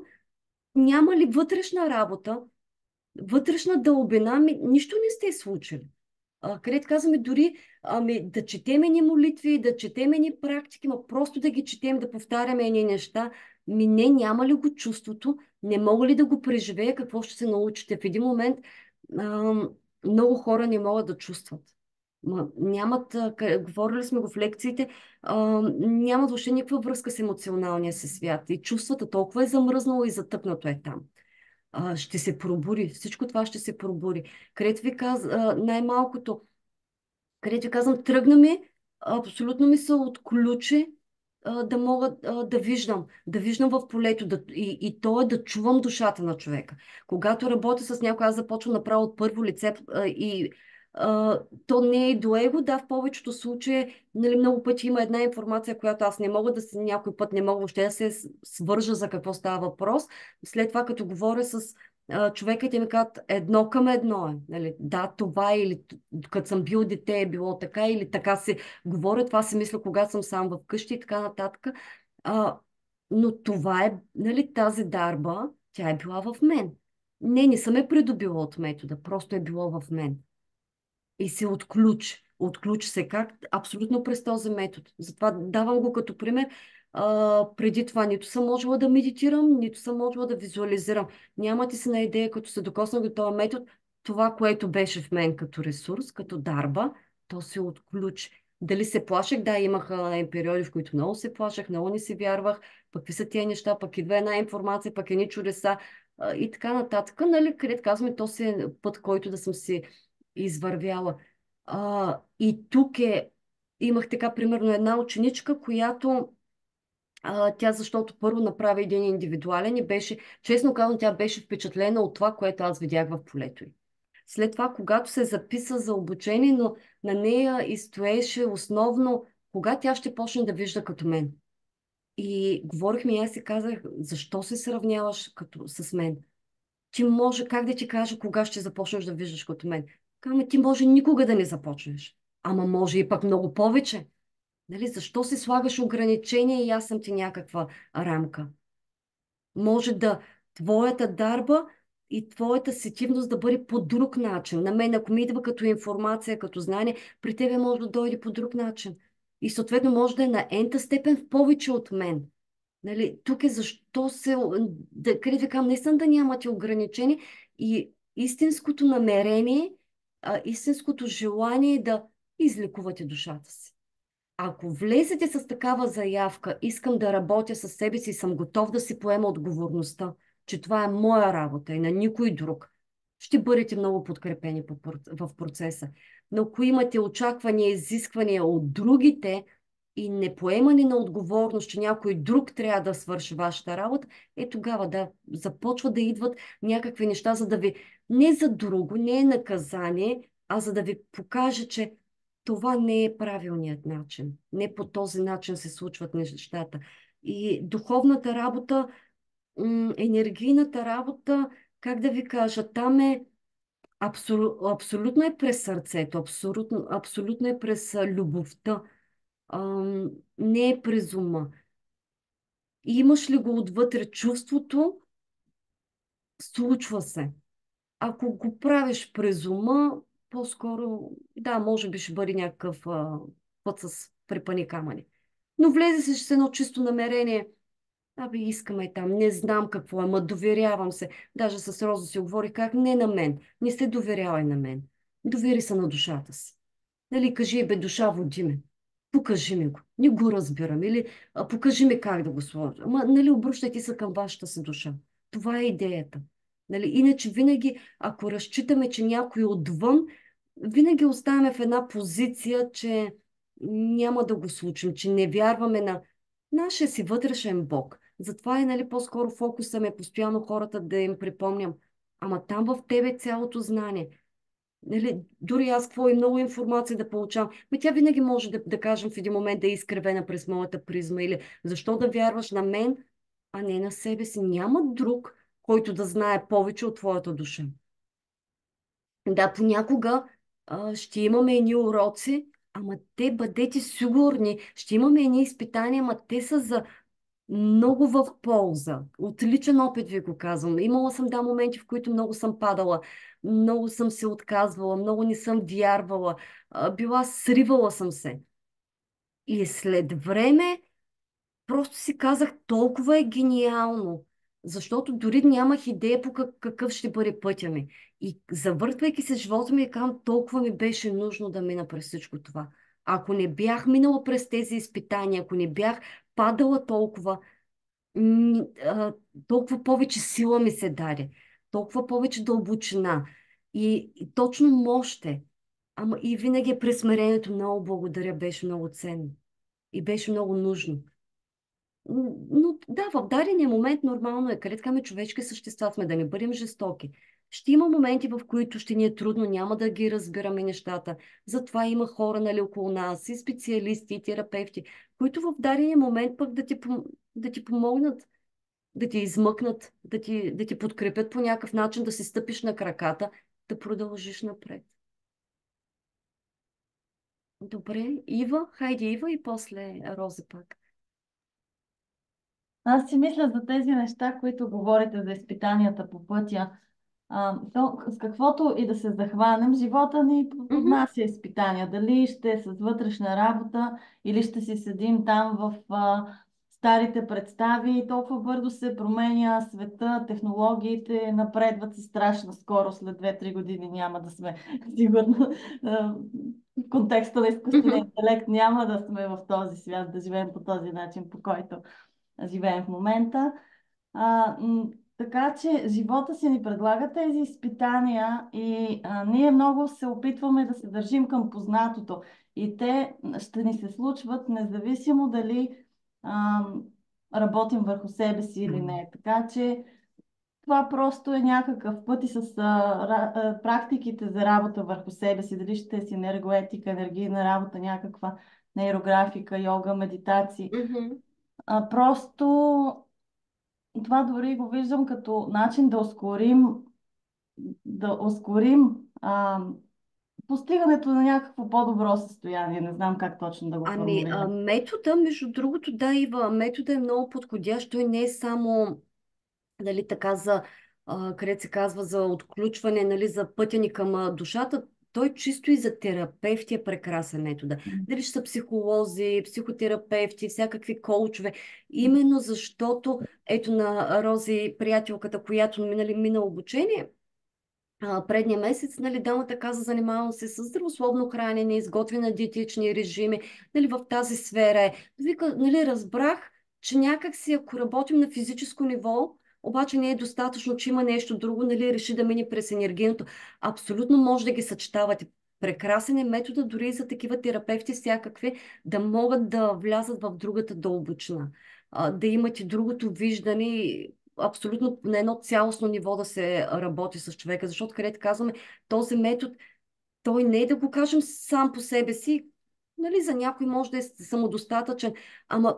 няма ли вътрешна работа, вътрешна дълбина, нищо не сте случили. Където казваме дори да четеме ни молитви, да четеме ни практики, но просто да ги четем, да повтаряме едни неща. Не, няма ли го чувството, не мога ли да го преживея, какво ще се научите? В един момент много хора не могат да чувстват. Нямат, говорили сме го в лекциите, нямат въобще никаква връзка с емоционалния си свят. И чувствата толкова е замръзнало и затъпнато е там. Ще се пробури, всичко това ще се пробури. Където ви най-малкото, където ви казвам, тръгна ми, абсолютно ми се отключи да мога да виждам в полето и то е да чувам душата на човека. Когато работя с някой, аз започвам направо от първо лице и то не е до его, да, в повечето случаи, нали, много пъти има една информация, която аз не мога някой път не мога въобще да се свържа за какво става въпрос. След това, като говоря с човека и те ми казват едно към едно е. Нали? Да, това е, или като съм бил дете е било така, или така се говоря, това си мисля, когато съм сам вкъщи и така нататък. Но това е, нали, тази дарба, тя е била в мен. Не съм е придобила от метода, просто е било в мен. И се отключи. Отключи се как? Абсолютно през този метод. Затова давам го като пример. Преди това нито съм можела да медитирам, нито съм можела да визуализирам. Нямате си на идея, като се докоснах до този метод, това, което беше в мен като ресурс, като дарба, то се отключи. Дали се плашех? Да, имаха периоди, в които много се плашех, много не си вярвах, пък какви са тия неща, пък идва една информация, пък едни чудеса и така нататък. Нали, където казваме, то си е път, който да съм си извървяла. И тук имах така, примерно, една ученичка, която тя, защото първо направи един индивидуален и беше, честно казвам, тя беше впечатлена от това, което аз видях в полето й. След това, когато се записа за обучение, но на нея изстоеше основно кога тя ще почне да вижда като мен. И говорихме и аз си казах, защо се сравняваш с мен? Ти може, как да ти кажа, кога ще започнеш да виждаш като мен? Казваме, ти може никога да не започнеш. Ама може и пък много повече. Нали? Защо си слагаш ограничения и аз съм ти някаква рамка? Може да твоята дарба и твоята сетивност да бъде по друг начин. На мен, ако ми идва като информация, като знание, при тебе може да дойде по друг начин. И съответно може да е на ента степен в повече от мен. Нали? Тук е защо къде да кажам, наистина да нямате ограничения и истинското намерение, истинското желание да излекувате душата си. Ако влезете с такава заявка, искам да работя с себе си, съм готов да си поема отговорността, че това е моя работа и на никой друг, ще бъдете много подкрепени в процеса. Но ако имате очаквания, изисквания от другите и непоемане на отговорност, че някой друг трябва да свърши вашата работа, тогава да започва да идват някакви неща, за да ви, не за друго, не е наказание, а за да ви покаже, че това не е правилният начин. Не по този начин се случват нещата. И духовната работа, енергийната работа, как да ви кажа, там е абсолютно е през сърцето, абсолютно е през любовта, не е през ума. И имаш ли го отвътре чувството, случва се. Ако го правиш през ума, по-скоро, да, може би ще бъде някакъв път с препъни камъни. Но влезе се с едно чисто намерение. Искаме там, не знам какво е, ма доверявам се. Даже с Роза си говори как не на мен. Не се доверявай на мен. Довери се на душата си. Нали, кажи, бе, душа, води ме. Покажи ми го. Не го разбирам. Или покажи ми как да го сложа. Ама, нали, обръщайте се към вашата си душа. Това е идеята. Нали? Иначе винаги, ако разчитаме, че някой отвън, винаги оставяме в една позиция, че няма да го случим, че не вярваме на нашия си вътрешен Бог. Затова нали, по-скоро фокуса ме постоянно хората да им припомням. Ама там в тебе е цялото знание. Нали, дори аз какво и много информация да получавам. Тя винаги може да кажем в един момент да е изкривена през моята призма или защо да вярваш на мен, а не на себе си. Няма друг, който да знае повече от твоята душа. Да, понякога ще имаме едни уроци, ама те бъдете сигурни, ще имаме едни изпитания, ама те са за много в полза. От личен опит ви го казвам. Имала съм моменти, в които много съм падала, много съм се отказвала, много не съм вярвала, била сривала съм се. И след време просто си казах, толкова е гениално, защото дори нямах идея по какъв ще бъде пътя ми. И завъртвайки се живота ми, казвам, толкова ми беше нужно да мина през всичко това. Ако не бях минала през тези изпитания, ако не бях падала толкова, толкова повече сила ми се даде, толкова повече дълбочина и точно мощ. Ама и винаги през смирението много благодаря, беше много ценно и беше много нужно. Но да, в дадения момент нормално е, къде така човешки същества сме, да не бъдем жестоки. Ще има моменти, в които ще ни е трудно, няма да ги разбираме нещата. Затова има хора, нали, около нас, и специалисти, и терапевти, които в дадения момент пък да ти помогнат, да ти измъкнат, да ти подкрепят по някакъв начин, да си стъпиш на краката, да продължиш напред. Добре, Ива, хайде Ива и после Роза пак. Аз си мисля за тези неща, които говорите за изпитанията по пътя. То, с каквото и да се захванем, живота ни поднася изпитания. Дали ще е с вътрешна работа или ще си седим там в старите представи. Толкова бързо се променя света, технологиите напредват се страшно скоро. След 2-3 години няма да сме сигурно в контекста на изкуствения интелект няма да сме в този свят, да живеем по този начин, по който живеем в момента. Така че живота си ни предлага тези изпитания и ние много се опитваме да се държим към познатото. И те ще ни се случват независимо дали работим върху себе си или не. Така че това просто е някакъв път и с практиките за работа върху себе си. Дали ще си енергоетика, енергийна работа, някаква нейрографика, йога, медитации. Просто това дори го виждам като начин да ускорим постигането на някакво по-добро състояние. Не знам как точно да го формулирам. Метода, между другото, да, Ива, метода е много подходящ. Той не е само, нали, така където се казва за отключване, нали, за пътя ни към душата. Той чисто и за терапевти е прекрасен метода. Дали ще са психолози, психотерапевти, всякакви коучове. Именно защото, ето на Рози, приятелката, която мина обучение, предния месец, нали, дамата каза, занимавам се с здравословно хранене, изготвяне на диетични режими, нали, в тази сфера е. Вика, нали, разбрах, че някак си, ако работим на физическо ниво, обаче не е достатъчно, че има нещо друго, нали, реши да мине през енергийното. Абсолютно може да ги съчетавате. Прекрасен е метода дори и за такива терапевти всякакви, да могат да влязат в другата дълбочина, да имате другото виждане, абсолютно на едно цялостно ниво да се работи с човека, защото където казваме, този метод, той не е да го кажем сам по себе си, нали, за някой може да е самодостатъчен, ама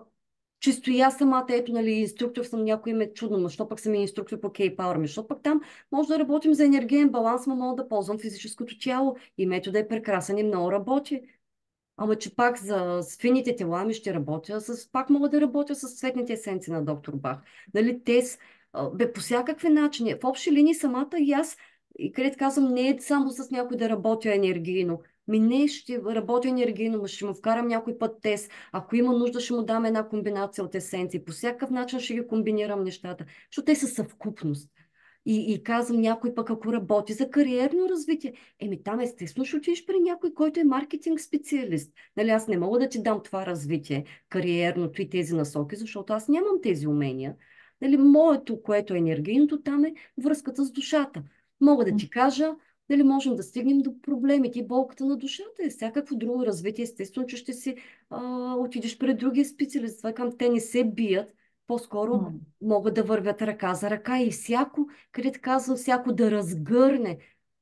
чисто и аз самата, ето, нали, инструктор съм, някой ме чудно, но защо пък съм инструктор по K-Power, защото пък там може да работим за енергиен баланс, но мога да ползвам физическото тяло и метода е прекрасен и много работи. Ама че пак с фините тела ми ще работя, пак мога да работя с цветните есенции на доктор Бах. Нали, по всякакви начини. В общи линии самата и аз, и където казвам, не е само с някой да работя енергийно. Не ще работя енергийно, но ще му вкарам някой път тест. Ако има нужда, ще му дам една комбинация от есенции. По всякакъв начин ще ги комбинирам нещата, защото те са съвкупност. И казвам, някой пък ако работи за кариерно развитие, там естествено ще отидеш при някой, който е маркетинг специалист. Нали, аз не мога да ти дам това развитие, кариерното и тези насоки, защото аз нямам тези умения. Нали, моето, което е енергийното, там е връзката с душата. Мога да ти кажа, дали можем да стигнем до проблемите и болката на душата и всякакво друго развитие. Естествено, че ще си отидеш пред другия специалист. Това към те не се бият, по-скоро могат да вървят ръка за ръка и всяко, където казвам, всяко да разгърне,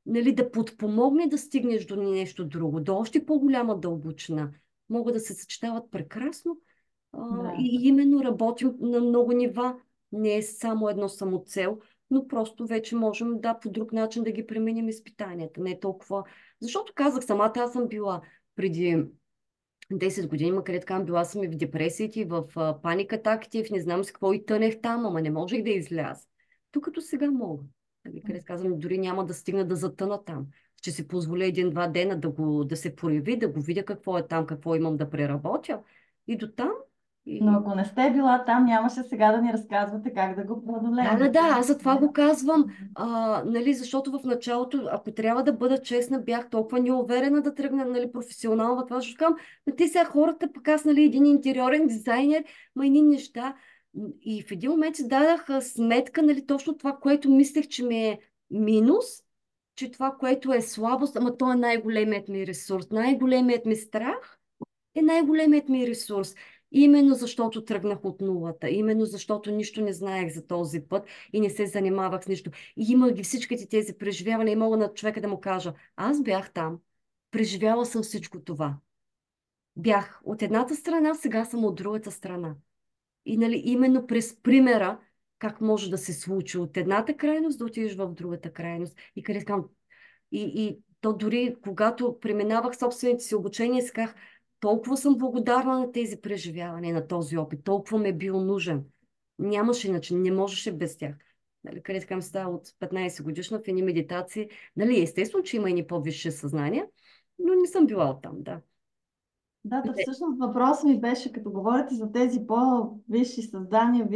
нали, да подпомогне да стигнеш до нещо друго, до още по-голяма дълбочина. Могат да се съчетават прекрасно и именно работим на много нива. Не е само едно самоцел, но просто вече можем по друг начин да ги преминем изпитанията. Не е толкова Защото казах, самата аз съм била преди 10 години, макар така била съм и в депресиите, и в паник атаките, и в не знам с какво, и тънех там, ама не можех да изляза. Тук като сега мога. Нали, където казвам, дори няма да стигна да затъна там. Ще си позволя 1-2 дена да се прояви, да го видя какво е там, какво имам да преработя. И до там. Но И... ако не сте била там, нямаше сега да ни разказвате как да го преодолеем. Да, аз за това го казвам. Нали, защото в началото, ако трябва да бъда честна, бях толкова неуверена да тръгна, нали, професионално в това, защото казвам, те сега хората, пък аз, нали, един интериорен дизайнер, ма едни неща. И в един момент си дадах сметка, нали, точно това, което мислех, че ми е минус, че това, което е слабост, ама то е най-големият ми ресурс, най-големият ми страх е най-големият ми ресурс. Именно защото тръгнах от нулата, именно защото нищо не знаех за този път и не се занимавах с нищо. И имах ги всичките тези преживявания и мога на човека да му кажа, аз бях там, преживяла съм всичко това. Бях от едната страна, сега съм от другата страна. И нали, именно през примера, как може да се случи от едната крайност да отидеш в другата крайност. И къде и то дори когато преминавах собствените си обучения, си казах, толкова съм благодарна на тези преживявания, на този опит, толкова ме е бил нужен. Нямаше начин, не можеше без тях. Нали, където към става от 15 годишна в едни медитации. Нали, естествено, че има и по-висше съзнание, но не съм била оттам, да. Да, всъщност въпросът ми беше, като говорите за тези по-висши създания,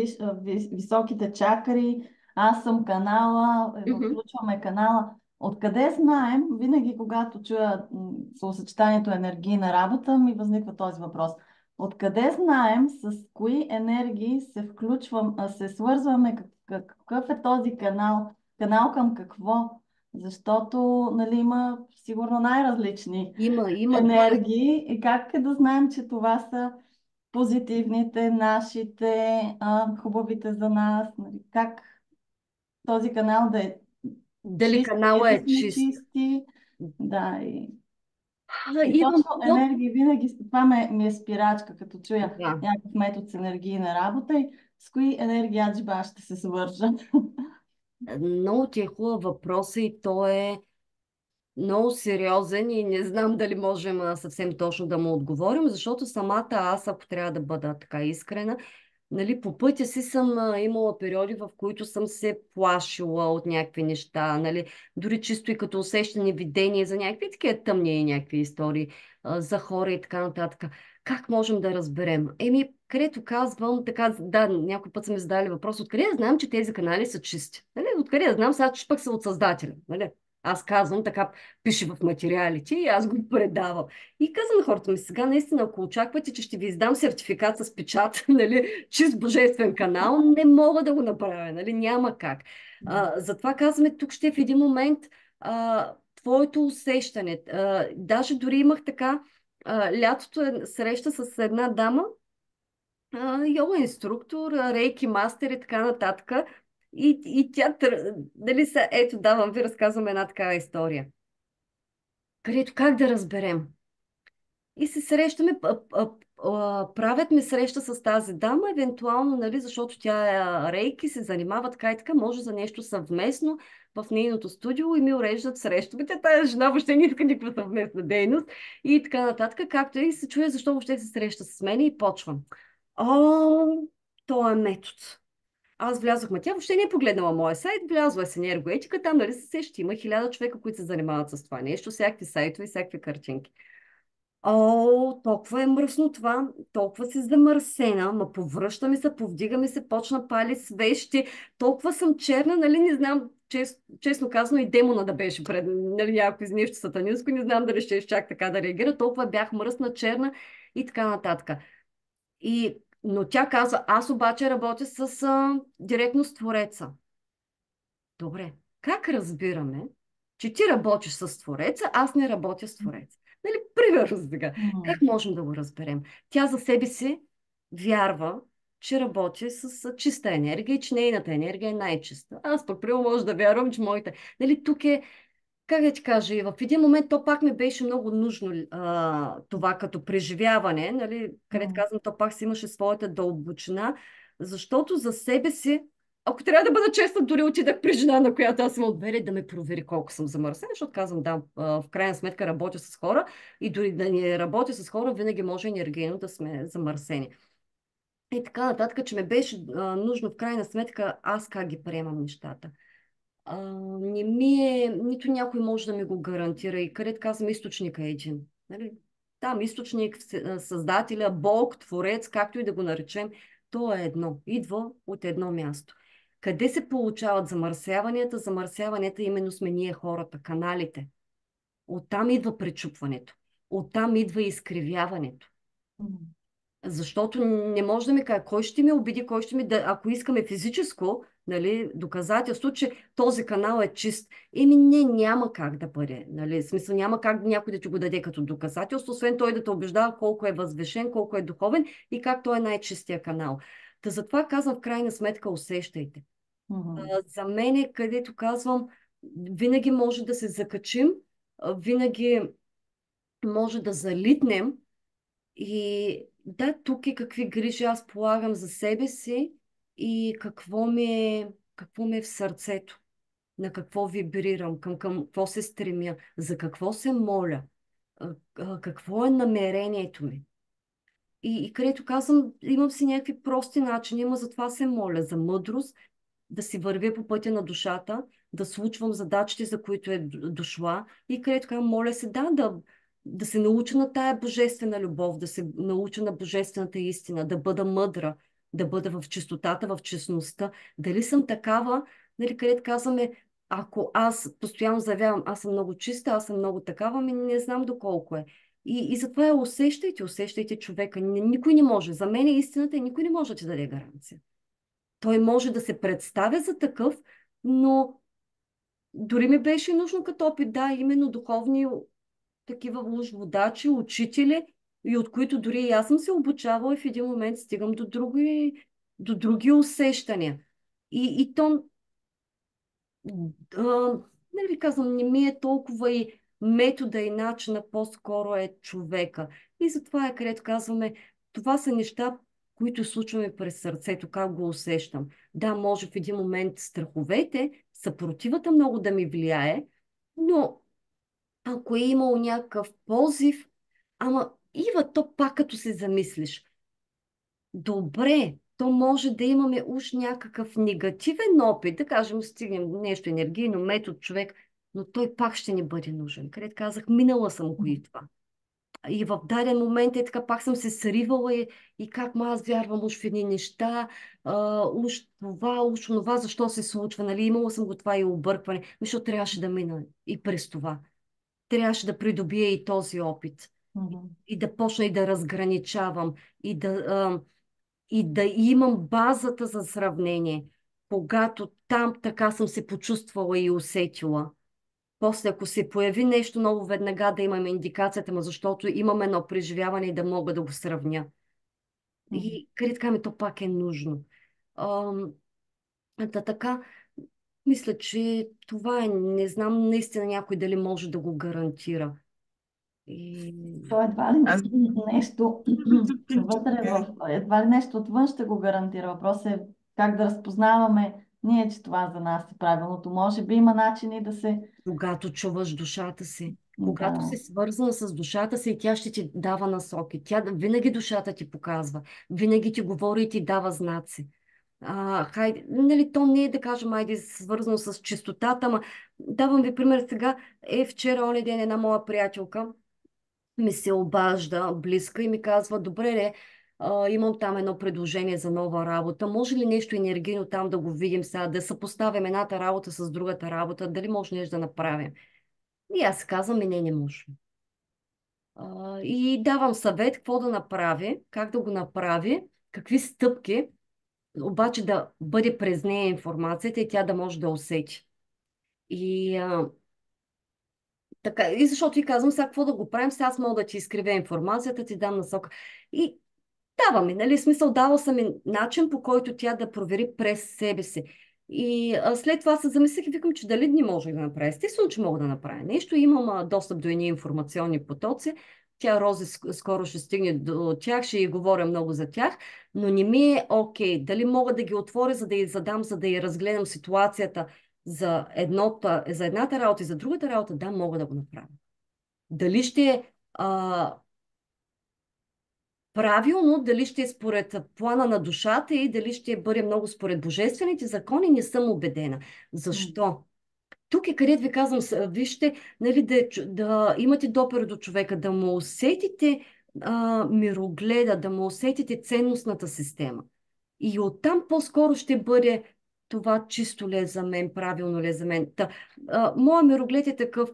високите чакри, аз съм канала, включваме канала. Откъде знаем, винаги когато чуя словосъчетанието енергийна работа, ми възниква този въпрос. Откъде знаем с кои енергии се включвам, се свързваме, какъв е този канал към какво? Защото нали, има сигурно най-различни Има енергии и как е да знаем, че това са позитивните, нашите, хубавите за нас, нали? Как този канал да е дали чист, ние канала да е сме чист. чисти. Да, и Имам точно енергии винаги, това ми е спирачка, като чуя да. някакъв метод с енергийна работа и с кои енергии аджиба ще се свържа. Много ти е хубав въпрос и то е много сериозен и не знам дали можем съвсем точно да му отговорим, защото самата аз, ако трябва да бъда така искрена, нали, по пътя си съм имала периоди, в които съм се плашила от някакви неща, нали, дори чисто и като усещане, видение за някакви такива тъмни и някакви истории за хора и така нататък. Как можем да разберем? Където казвам, така, да, някой път са ми задали въпрос, откъде да знам, че тези канали са чисти? Нали? Откъде да знам, сега, че пък са от създателя? Нали? Аз казвам, така пише в материалите и аз го предавам. И казвам на хората ми сега, наистина, ако очаквате, че ще ви издам сертификат с печат, нали, чист божествен канал, не мога да го направя, нали, няма как. Затова казваме, тук ще е в един момент твоето усещане. Даже дори имах така, лятото е среща с една дама, йога инструктор, рейки мастер и така нататък. И тя, дали са, ето давам ви, разказвам една такава история. Където как да разберем? И се срещаме, правят ми среща с тази дама, евентуално, нали, защото тя е рейки, се занимава така и така, може за нещо съвместно в нейното студио и ми уреждат среща. Тая жена въобще не иска никаква съвместна дейност и така нататък, както и се чуе защо въобще се среща с мен и почвам. То е метод. Аз влязох, тя въобще не е погледнала моя сайт, влязла е с енергоетика, там нали се сеща, има 1000 човека, които се занимават с това нещо, всякакви сайтове, всякакви картинки. Толкова е мръсно това, толкова си замърсена, ма повръща ми се, повдига ми се, почна пали свещи, толкова съм черна, нали, не знам, честно казано и демона да беше пред, нали, някой нещо сатанинско, не знам дали ще чак така да реагира, толкова бях мръсна, черна и така нататък. Но тя казва, аз обаче работя директно с Твореца. Добре, как разбираме, че ти работиш с Твореца, аз не работя с Твореца? Нали, примерно сега. Как можем да го разберем? Тя за себе си вярва, че работи с чиста енергия и че нейната енергия е най-чиста. Аз пък примерно може да вярвам, че моята... Нали, тук е, как да ти кажа, и в един момент то пак ми беше много нужно това като преживяване, нали, където казвам, то пак си имаше своята дълбочина, защото за себе си Ако трябва да бъда честна, дори отидах при жена, на която аз съм отбели, да ме провери колко съм замърсена, защото казвам, да, в крайна сметка работя с хора и дори да не работя с хора, винаги може енергийно да сме замърсени. И така нататък, че ме беше нужно в крайна сметка аз как ги приемам нещата. Не ми е, нито някой може да ми го гарантира и където казвам източника е един. Нали? Там източник, създателя, Бог, Творец, както и да го наречем, то е едно. Идва от едно място. Къде се получават замърсяванията? Замърсяванията именно сме ние хората, каналите. Оттам идва пречупването. Оттам идва изкривяването. Защото не може да ми каже, кой ще ми обиди, кой ще ми да, ако искаме физическо, нали, доказателство, че този канал е чист. Не, няма как да бъде. Нали, в смисъл няма как някой да ти го даде като доказателство, освен той да те убеждава колко е възвишен, колко е духовен и как той е най-чистия канал. Та затова казвам в крайна сметка усещайте. За мен, където казвам, винаги може да се закачим, винаги може да залитнем и да, тук и какви грижи аз полагам за себе си и какво ми е в сърцето, на какво вибрирам, към какво се стремя, за какво се моля, какво е намерението ми. И където казвам, имам си някакви прости начини, но затова се моля за мъдрост, да си вървя по пътя на душата, да случвам задачите, за които е дошла и където казвам, моля се, да се науча на тая божествена любов, да се науча на божествената истина, да бъда мъдра, да бъда в чистотата, в честността. Дали съм такава, нали, където казваме, ако аз постоянно заявявам, аз съм много чиста, аз съм много такава, не знам доколко е. И затова усещайте човека. Никой не може. За мен истината никой не може да ти даде гаранция. Той може да се представя за такъв, но дори ми беше нужно като опит, да, именно духовни такива водачи, учители, и от които дори и аз съм се обучавала и в един момент стигам до други усещания. И то, нали казвам, не ми е толкова и метода и начина, по-скоро е човека. И затова е където казваме, това са неща, които случваме през сърцето, как го усещам. Да, може в един момент страховете, съпротивата много да ми влияе, но ако е имало някакъв позив, Ива, то пак като се замислиш. Добре, то може да имаме уж някакъв негативен опит, да кажем, стигнем нещо енергийно, метод, човек, но той пак ще ни бъде нужен. Където казах, минала съм го и това. И в даден момент е така, пак съм се сривала и как аз вярвам уж в едни неща, уж това, защо се случва, нали, имала съм го това и объркване, защото трябваше да мина и през това. Трябваше да придобия и този опит. И да почна и да разграничавам, и да имам базата за сравнение, когато там така съм се почувствала и усетила. После, ако се появи нещо ново, веднага да имаме индикацията, защото имам едно преживяване и да мога да го сравня. И къде така ми то пак е нужно. Така, мисля, че това е, не знам наистина някой дали може да го гарантира. То едва ли нещо едва ли нещо отвън ще го гарантира. Въпросът е как да разпознаваме ние, че това за нас е правилното. Може би има начини да се... Когато чуваш душата си, когато си свързана с душата си, тя ще ти дава насоки. Винаги душата ти показва, винаги ти говори и ти дава знаци. Хайде, нали, то не е да кажем, айде, свързано с чистотата, ама давам ви пример сега. Вчера, оня ден, една моя приятелка ми се обажда близка и ми казва, добре, имам там едно предложение за нова работа. Може ли нещо енергийно там да го видим сега, да съпоставим едната работа с другата работа, дали може нещо да направим? И аз казвам, не може. И давам съвет какво да направи, как да го направи, какви стъпки, обаче да бъде през нея информацията и тя да може да усети. Така, и защото ти казвам, сега какво да го правим, сега аз мога да ти изкривя информацията, ти дам насока. И даваме, нали, смисъл, дала съм и начин, по който тя да провери през себе си. И след това се замислих и викам, че дали не може да направя. Естествено, че мога да направя нещо. Имам достъп до едни информационни потоци. Тя Рози скоро ще стигне до тях, ще й говоря много за тях, но не ми е окей. Дали мога да ги отворя, за да й задам, за да й разгледам ситуацията за едната работа и за другата работа? Да, мога да го направя. Дали ще е правилно, дали ще е според плана на душата и дали ще бъде много според божествените закони, не съм убедена. Защо? Тук е където ви казвам, вижте, нали, да имате допир до човека, да му усетите мирогледа, да му усетите ценностната система. И оттам по-скоро ще бъде това чисто ли е за мен, правилно ли е за мен. Моя мироглед е такъв,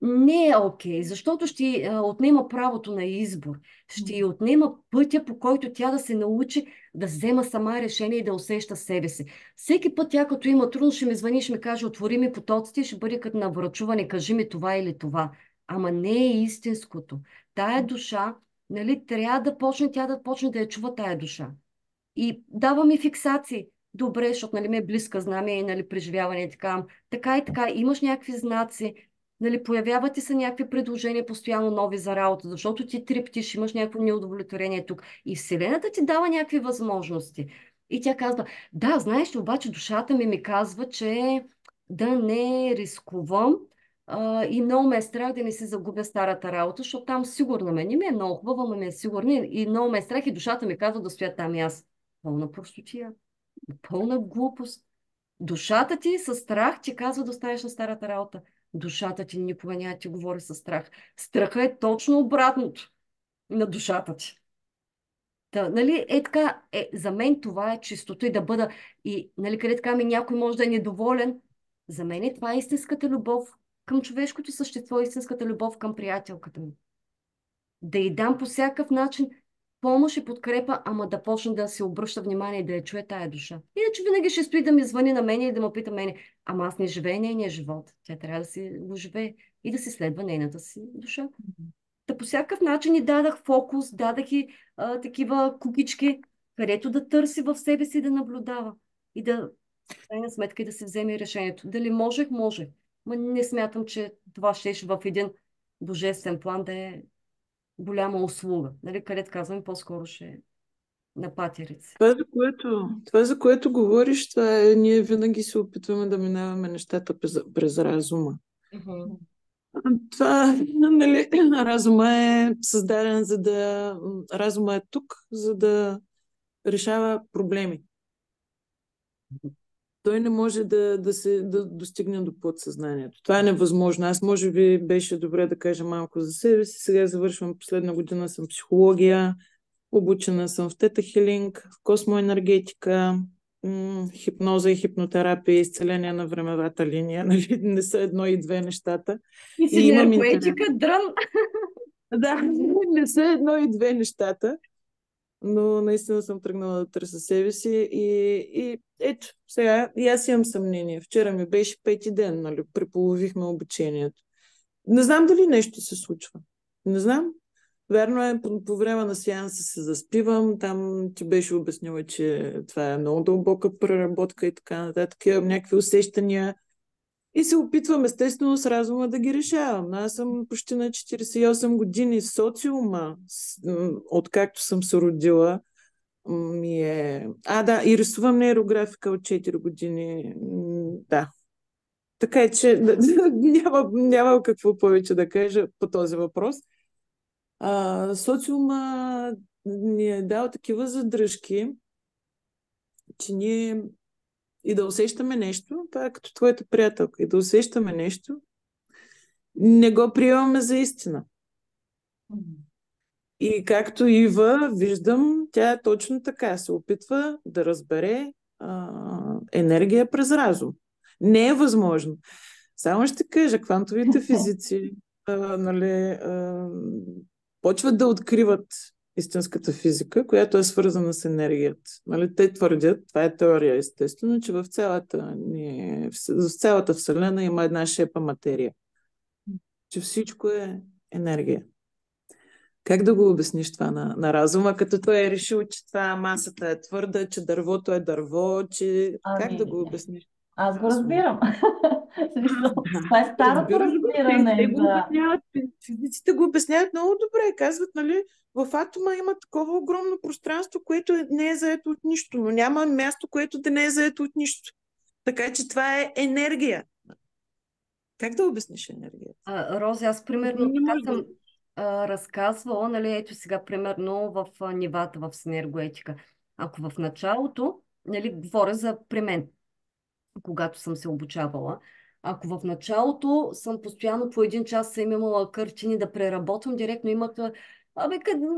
не е окей, защото ще отнема правото на избор. Ще й отнема пътя, по който тя да се научи да взема сама решение и да усеща себе си. Всеки път тя, като има трудно, ще ми звъни, ще ми каже, отвори ми потоците, ще бъде като на врачуване, кажи ми това или това. Ама не е истинското. Тая душа, нали, трябва да почне тя да почне да я чува тая душа. И дава ми фиксации. Добре, защото нали, ми е близка, знаме и нали, преживяване и така. Така и така, имаш някакви знаци, нали, появяват ти се някакви предложения постоянно нови за работа, защото ти трептиш, имаш някакво неудовлетворение тук. И Вселената ти дава някакви възможности. И тя казва, да, знаеш ли, обаче душата ми казва, че да не рискувам и много ме е страх да не си загубя старата работа, защото там сигурна ме. Не ми е много хубава, но ми е сигурна и много ме е страх и душата ми казва да стоя там и аз. Пълна простотия, пълна глупост. Душата ти със страх ти казва да останеш на старата работа. Душата ти никога няма ти говори със страх. Страха е точно обратното на душата ти. Нали, така, за мен това е чистота и да бъда, и нали, къде така някой може да е недоволен, за мен това е истинската любов към човешкото същество, истинската любов към приятелката ми. Да й дам по всякакъв начин помощ и подкрепа, ама да почне да се обръща внимание и да я чуе тая душа. Иначе винаги ще стои да ми звъни на мене и да ме пита мене, ама аз не живея нейния живот. Тя трябва да си го живее и да си следва нейната си душа. Та по всякакъв начин и дадах фокус, дадах и такива кукички, където да търси в себе си да наблюдава и да, в крайна сметка, и да се вземе решението. Дали можех? Можех. Но не смятам, че това щеше в един божествен план да е голяма услуга. Нали, където казвам, по-скоро ще е на патерици. Това, за което говориш, това е, ние винаги се опитваме да минаваме нещата през разума. Това, нали, разума е създаден разума е тук, за да решава проблеми. Той не може да достигне до подсъзнанието. Това е невъзможно. Аз може би беше добре да кажа малко за себе си. Сега завършвам последна година, съм психология, обучена съм в тета хилинг, в космоенергетика, хипноза и хипнотерапия, изцеление на времевата линия. Нали? Не са едно и две нещата. И си енергетика, дрън. Да, не са едно и две нещата. Но наистина съм тръгнала да търся себе си и ето, сега и аз имам съмнение. Вчера ми беше 5-ти ден, нали, преполовихме обучението. Не знам дали нещо се случва. Не знам. Верно е, по време на сеанса се заспивам, там ти беше обяснила, че това е много дълбока преработка и така нататък. Имам някакви усещания и се опитвам естествено с разума да ги решавам. Аз съм почти на 48 години в социума, откакто съм се родила. И рисувам нейрографика от 4 години. Да. Така е, че няма какво повече да кажа по този въпрос. Социума ни е дал такива задръжки, че ние и да усещаме нещо, това е като твоята приятелка, и да усещаме нещо, не го приемаме за истина. И както Ива, виждам, тя е точно така, се опитва да разбере енергия през разум. Не е възможно. Само ще кажа, квантовите физици почват да откриват истинската физика, която е свързана с енергията. Нали, те твърдят, това е теория естествено, че в цялата Вселена има една шепа материя. Че всичко е енергия. Как да го обясниш това на разума, като той е решил, че това масата е твърда, че дървото е дърво, че... Как да го обясниш? Аз го Аз мога. разбирам. В смисъл, Да, това е старото разбираш го. Те разбиране го за... обясняват, физиците го обясняват много добре. Казват, нали, в атома има такова огромно пространство, което не е заето от нищо, но няма място, което да не е заето от нищо. Така че това е енергия. Как да обясниш енергията? Рози, аз примерно Не така може да. съм разказвала, нали, ето сега примерно в нивата в синергоетика. Ако в началото, нали, говоря за при мен, когато съм се обучавала, ако в началото съм постоянно по един час съм имала картини да преработвам, директно имах,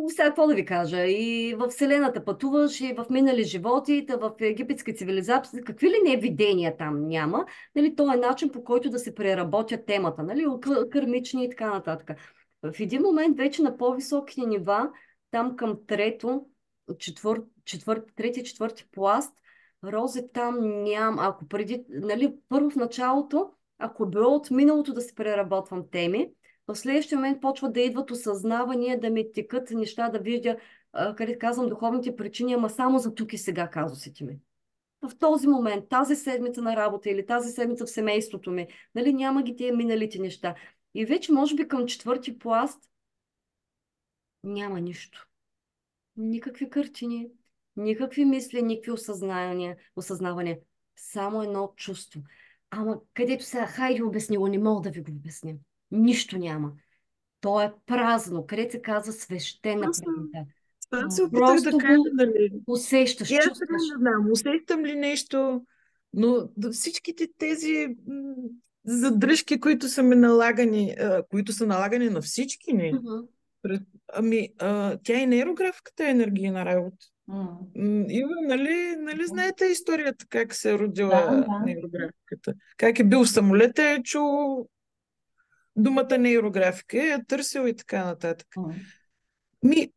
сега какво да ви кажа, и в Вселената пътуваш, и в минали животи, и в египетски цивилизации, какви ли не видения там няма, нали, то е начин по който да се преработят темата, нали, кърмични и така нататък. В един момент вече на по-високи нива, там към трети, четвърти пласт, Рози, там нямам. Ако преди, нали, първо в началото, ако е било от миналото да се преработвам теми, в следващия момент почва да идват осъзнавания, да ми текат неща, да вижда, къде казвам духовните причини, ама само за тук и сега казусите ми. В този момент, тази седмица на работа или тази седмица в семейството ми, нали, няма ги тия миналите неща. И вече, може би, към четвърти пласт няма нищо. Никакви картини, никакви мисли, никакви осъзнавания. Само едно чувство. Ама където сега, хайде обясни го, не мога да ви го обясня. Нищо няма. То е празно, където се казва свещена Аз празнота. това се опитах да Просто кажа, го нали. усещаш, И аз сега чувстваш. не знам, усещам ли нещо, но всичките тези задръжки, които са ми налагани, които са налагани на всички ни, Мгм. тя и нейрографиката е енергийна работа. М. Ива, нали знаете историята как се е Да, родила да. нейрографиката? Как е бил в самолета, е чул думата нейрографика, е търсил и така нататък. М. Ми,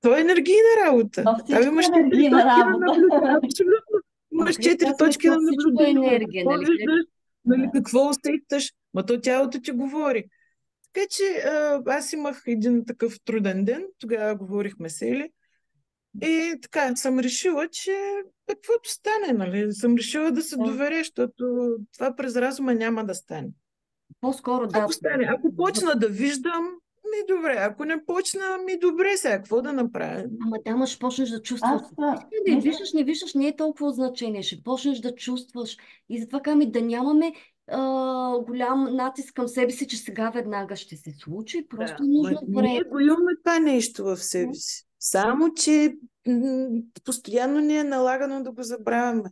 то е енергийна работа. То Там всичко имаш е четири енергийна точки на работа. наблюдение. Абсолютно. Ама Имаш къде четири казваме, точки то на всичко е наблюдение. енергия, Какво нали? виждаш, нали, Да. какво усещаш, ма то тялото ти говори. Така че аз имах един такъв труден ден, тогава говорихме се или. И така, съм решила, че каквото стане, нали? Съм решила да се Да. доверя, защото това през разума няма да стане. По-скоро да. Ако стане, ако почна да виждам, ми добре. Ако не почна, ми добре сега. Какво да направя? Ама да, ще почнеш да чувстваш. Аз Искай да я мисля, виждаш, не виждаш, не е толкова от значение. Ще почнеш да чувстваш. И затова казваме да нямаме голям натиск към себе си, че сега веднага ще се случи. Просто Да, е ма нужно време. ние го имаме това нещо в себе си. Само, че постоянно ни е налагано да го забравяме.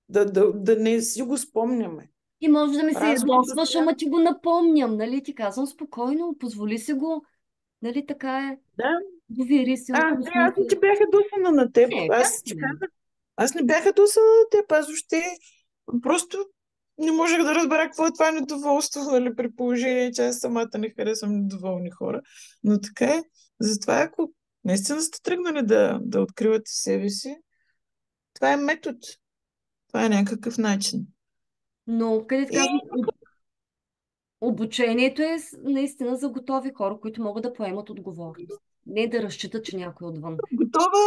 Да не си го спомняме. И може да ми се Разумът ядосваш, постоянно. ама ти го напомням, нали? Ти казвам спокойно, позволи си го. Нали така е? Да. Довери се, Не, отпусни аз не ти се. бях ядосана на теб. Не, как Аз ти не? казах. Аз не бях ядосана на теб. Аз въобще просто не можех да разбера какво е това недоволство, нали, при положение, че аз самата не харесвам недоволни хора. Но така е. Затова, ако наистина сте тръгнали да откривате себе си, това е метод. Това е някакъв начин. Но където И казвам, обучението е наистина за готови хора, които могат да поемат отговорност. Не да разчитат, че някой отвън. готова,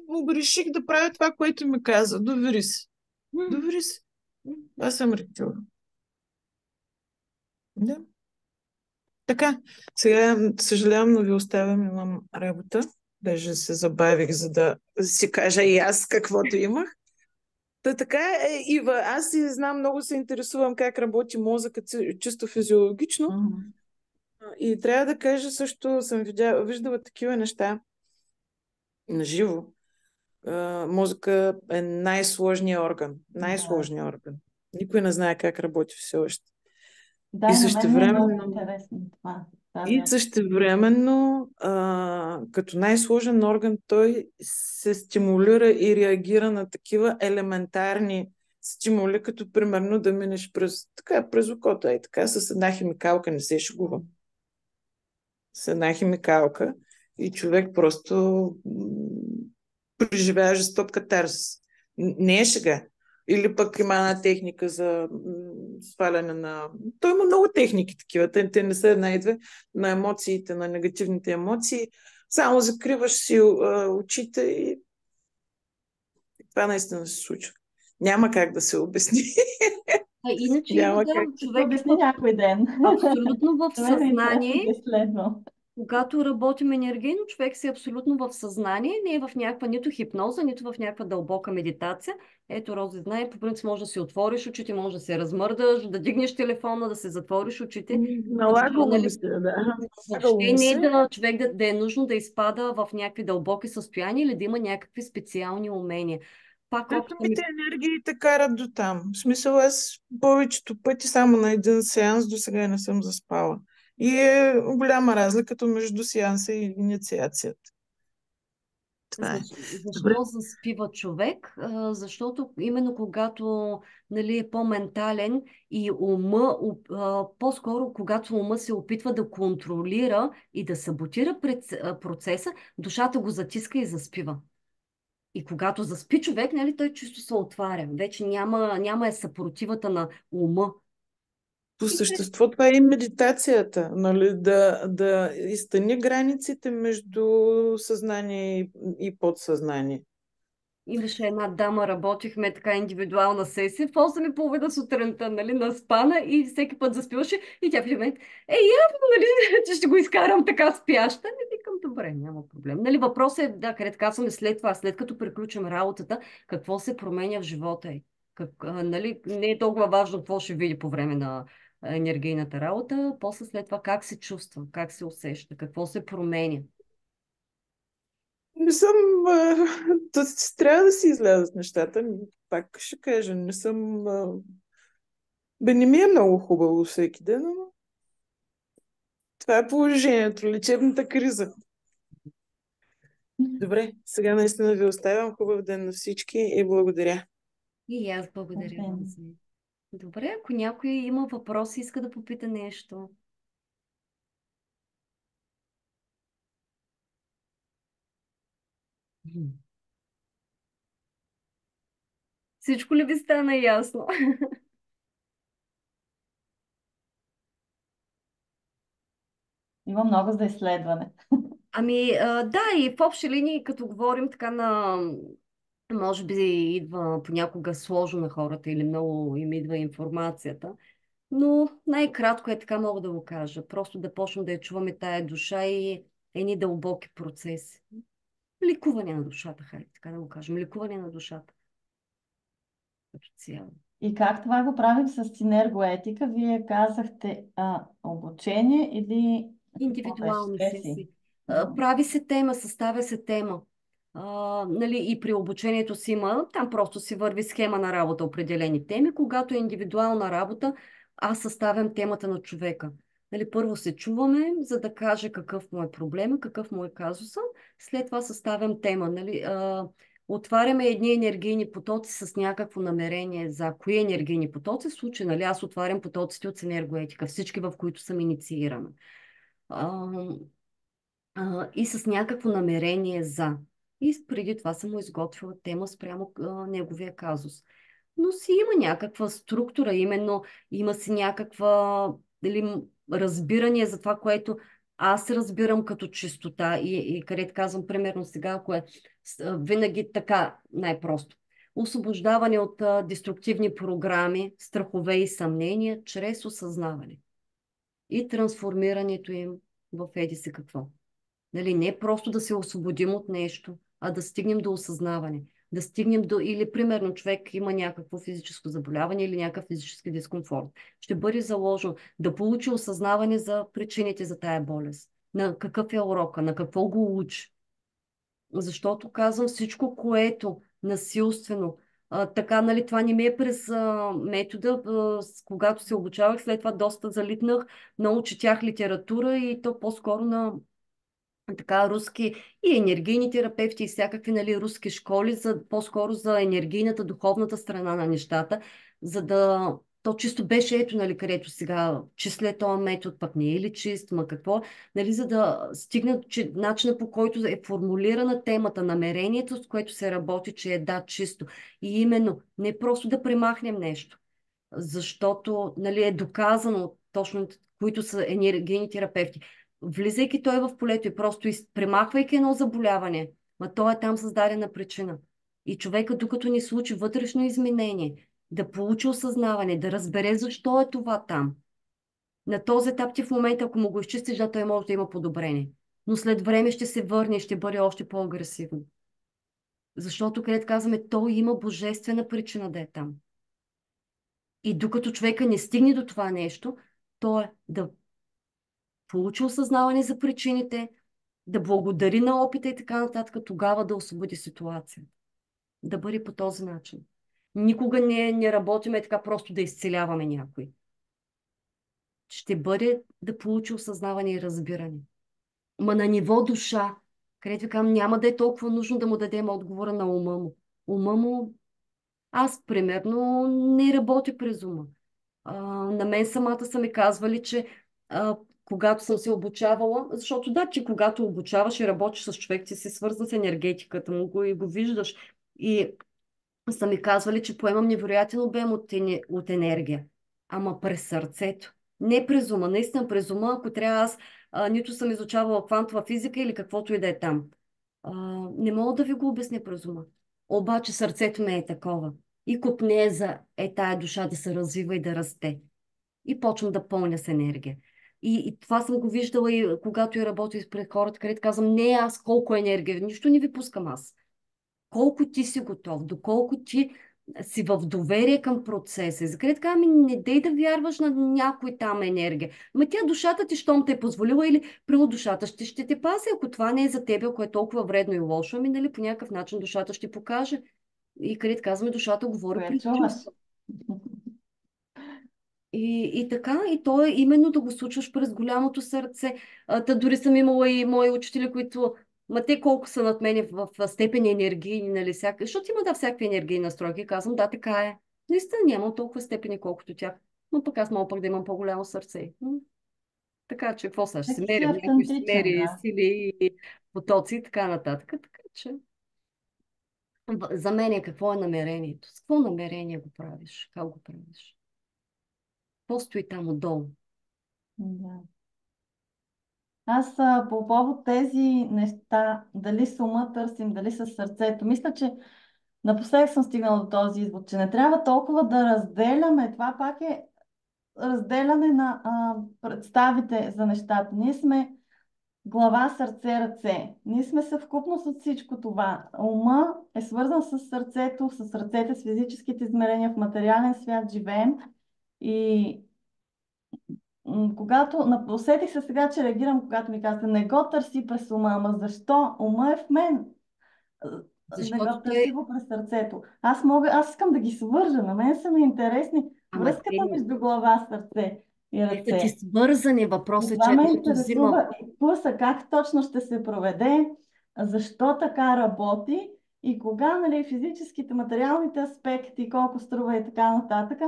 ама реших да правя това, което ми каза. Довери се. М, Довери се. м, Аз съм решила. Да. Така, сега съжалявам, но ви оставям, имам работа. Даже се забавих, за да си кажа и аз каквото имах. Така е, Ива, аз си знам, много се интересувам как работи мозъкът чисто физиологично. мгм. И трябва да кажа също, съм виждала такива неща наживо. Мозъка е най-сложният орган. Да. Най-сложният орган. Никой не знае как работи все още. Да, И и на мен ми е много същевременно, интересно това. и Тази... същевременно като най-сложен орган, той се стимулира и реагира на такива елементарни стимули, като примерно да минеш през окото. И така с една химикалка, не се шегувам. С една химикалка и човек просто преживява жесток катарзис. Не е шега. Или пък има една техника за сваляне на... Той има много техники такива. Те не са една и две. На емоциите, на негативните емоции. Само закриваш си очите и това наистина се случва. Няма как да се обясни. Иначе има, Няма да, как. Ще се човек е обясни някой ден. абсолютно в За мен е интересно да съзнание. изследвам. Когато работим енергийно, човек си е абсолютно в съзнание, не е в някаква нито хипноза, нито в някаква дълбока медитация. Ето, Рози знае, по принцип може да си отвориш очите, може да се размърдаш, да дигнеш телефона, да се затвориш очите. Налагало ми Нали, се, да. Налагало въобще ми не е се. да човек да е нужно да изпада в някакви дълбоки състояния или да има някакви специални умения. Пак Те опита ми. самите енергии те карат до там. В смисъл, аз повечето пъти само на един сеанс до сега не съм заспала. И е голяма разликата между сеанса и инициацията. Това е. Добре. Защо заспива човек? Защото именно когато, нали, е по-ментален и по-скоро когато ума се опитва да контролира и да саботира процеса, душата го затиска и заспива. И когато заспи човек, нали, той чисто се отваря. Вече няма съпротивата на ума. По И същество това е и медитацията, нали? Да изтъни границите между съзнание и подсъзнание. имаше една дама, работихме така индивидуална сесия в 8:30 сутринта, нали, наспана и всеки път заспиваше и тя при мен, явно, нали, че ще го изкарам така спяща. Не викам, добре, няма проблем. Нали, въпросът е, да, където казваме след това, след като приключим работата, какво се променя в живота й. Нали, не е толкова важно какво ще види по време на енергийната работа, после след това как се чувства, как се усеща, какво се променя. Не съм... трябва да си излязат нещата. Пак ще кажа, не съм... Бе, не ми е много хубаво всеки ден, но това е положението, лечебната криза. Добре, сега наистина ви оставям. Хубав ден на всички и благодаря. И аз благодаря, Добре. Рози. Добре, ако някой има въпроси, иска да попита нещо. Всичко ли ви стана ясно? Има много за изследване. Да, и в общи линии, като говорим така може би идва понякога сложно на хората или много им идва информацията, но най-кратко е така мога да го кажа. Просто да почнем да я чуваме тая душа и едни дълбоки процеси. Лекуване на душата, хайде така да го кажем. Лекуване на душата. Като цяло. И как това го правим с синергоетика? Вие казахте обучение или какво беше? Индивидуални Сесии? сесии. Прави се тема, съставя се тема. Нали, и при обучението си има, там просто си върви схема на работа, определени теми. Когато е индивидуална работа, аз съставям темата на човека. Нали, първо се чуваме, за да каже какъв му е проблема, какъв му е казуса. След това съставям тема. Нали, отваряме едни енергийни потоци с някакво намерение за кои енергийни потоци. В случай, нали, аз отварям потоците от синергоетика, всички в които съм инициирана. А, и с някакво намерение за. И преди това съм му изготвила тема спрямо неговия казус. Но си има някаква структура, именно има си някаква разбиране за това, което аз разбирам като чистота и където казвам, примерно сега, ако е винаги така най-просто. Освобождаване от деструктивни програми, страхове и съмнения чрез осъзнаване и трансформирането им в еди си какво. Нали, не просто да се освободим от нещо, а да стигнем до осъзнаване. Да стигнем до, или примерно човек има някакво физическо заболяване или някакъв физически дискомфорт. Ще бъде заложено да получи осъзнаване за причините за тая болест. На какъв е урока, на какво го учи. Защото казвам всичко, което насилствено, така, нали, това не ми е през метода, когато се обучавах, след това доста залитнах, много четях литература и то по-скоро на така руски и енергийни терапевти и всякакви, нали, руски школи, по-скоро за енергийната, духовната страна на нещата, за да то чисто беше ето, нали, където сега числе този метод, пък не е ли чист, ма какво, нали, за да стигнат, че начина по който е формулирана темата, намерението, с което се работи, че е да, чисто. И именно, не просто да премахнем нещо, защото, нали, е доказано точно, които са енергийни терапевти. Влизайки той в полето и просто премахвайки едно заболяване, ма то е там създадена причина. И човека, докато ни случи вътрешно изменение, да получи осъзнаване, да разбере защо е това там. На този етап ти в момента, ако му го изчистиш, да, той може да има подобрение. Но след време ще се върне и ще бъде още по-агресивно. Защото, където казваме, той има божествена причина да е там. И докато човека не стигне до това нещо, то е да получи осъзнаване за причините, да благодари на опита и така нататък, тогава да освободи ситуацията. Да бъде по този начин. Никога не работиме така просто да изцеляваме някой. Ще бъде да получи осъзнаване и разбиране. Ма на ниво душа, където викам, няма да е толкова нужно да му дадем отговора на ума му. Ума му, аз примерно не работя през ума. На мен самата са ми казвали, че когато съм се обучавала, защото да, че когато обучаваш и работиш с човек, ти се свързва с енергетиката му и го виждаш. И са ми казвали, че поемам невероятен обем от енергия. Ама през сърцето. Не през ума. Наистина през ума, ако трябва аз нито съм изучавала квантова физика или каквото и да е там. Не мога да ви го обясня през ума. Обаче сърцето ме е такова. И копне за тая душа да се развива и да расте. И почвам да пълня с енергия. И това съм го виждала и когато я работя пред хората, където казвам, не аз колко енергия, нищо не ви пускам аз. Колко ти си готов, доколко ти си в доверие към процеса. И за където така, не дей да вярваш на някой там енергия. Ма тя душата ти, щом те е позволила, или прямо душата ще те пази, ако това не е за тебе, ако е толкова вредно и лошо, нали, по някакъв начин душата ще покаже. И където казваме, душата говори през чувства. И така, и то е именно да го случваш през голямото сърце. Та дори съм имала и мои учители, които, те колко са над мене в степени енергийни, нали, защото има всякакви енергийни настройки. Казвам, да, така е. Наистина нямам толкова степени, колкото тях. Но пък аз мога пък да имам по-голямо сърце. Така че, какво са? Ще се мерим някои смери, сили и потоци и така нататък. Така че, за мен е какво е намерението? С какво намерение го правиш? Как го правиш? Какво стои там отдолу? Да. Аз по повод тези неща, дали с ума търсим, дали с сърцето, мисля, че напоследък съм стигнала до този извод, че не трябва толкова да разделяме. Това пак е разделяне на представите за нещата. Ние сме глава, сърце, ръце. Ние сме съвкупност от всичко това. Ума е свързан с сърцето, с ръцете, с физическите измерения, в материален свят живеем. И когато усетих се сега, че реагирам, когато ми казвате, не го търси през ума, ама защо? Ума е в мен. Не го търси го през сърцето. Аз искам да ги свържа, на мен са ми интересни връзката между глава, сърце и ръце. Ето ти свързани въпроси, това ме интересува курса, как точно ще се проведе, защо така работи и кога, нали, физическите, материалните аспекти, колко струва и така нататък.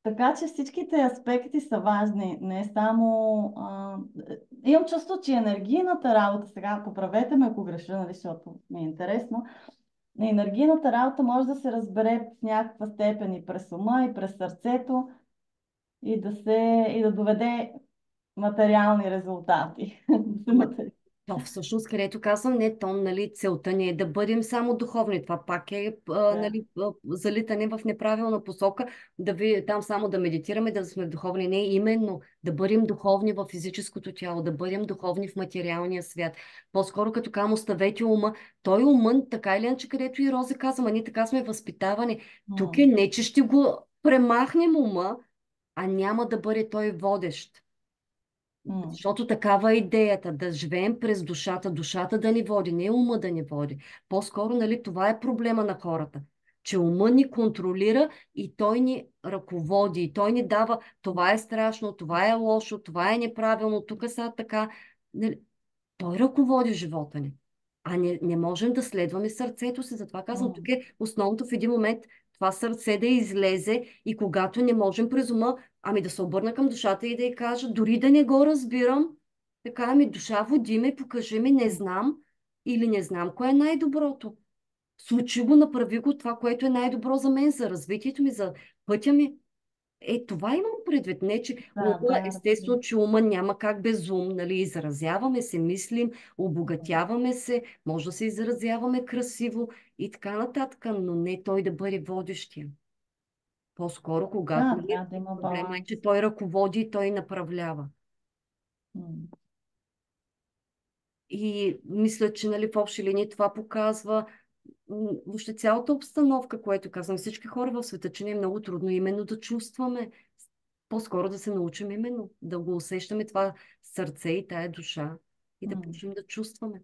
Така че всичките аспекти са важни, не само... Имам чувство, че енергийната работа, сега поправете ме, ако греша, нали, защото ми е интересно, енергийната работа може да се разбере в някаква степен и през ума, и през сърцето, и да доведе материални резултати. То всъщност, където казвам, не, то, нали, целта не е да бъдем само духовни. Това пак е нали, залитане в неправилна посока, там само да медитираме, да сме духовни. Не, именно да бъдем духовни в физическото тяло, да бъдем духовни в материалния свят. По-скоро като кам оставете ума, той умън, така или иначе, където и Рози казва, ние така сме възпитавани. Тук е не, че ще го премахнем ума, а няма да бъде той водещ. Защото такава е идеята, да живеем през душата, душата да ни води, не ума да ни води. По-скоро, нали, това е проблема на хората, че ума ни контролира и той ни ръководи, и той ни дава, това е страшно, това е лошо, това е неправилно, тук са така. Нали, той ръководи живота ни. А не можем да следваме сърцето си. Затова казвам, тук е основното в един момент това сърце да излезе и когато не можем през ума, да се обърна към душата и да й кажа, дори да не го разбирам, така душа, води ме, покажи ми, не знам или не знам кое е най-доброто. Случи го, направи го това, което е най-добро за мен, за развитието ми, за пътя ми. Това имам предвид. Не, че Да, естествено, че ума няма как без ум, нали, изразяваме се, мислим, обогатяваме се, може да се изразяваме красиво и така нататък, но не той да бъде водещия. По-скоро, когато да, трябва да има проблема е, баланс. че той ръководи и той направлява. М. И мисля, че нали, в общи линии това показва въобще цялата обстановка, което казвам всички хора в света, че не е много трудно именно да чувстваме. По-скоро да се научим именно, да го усещаме това сърце и тая душа и да М. почнем да чувстваме.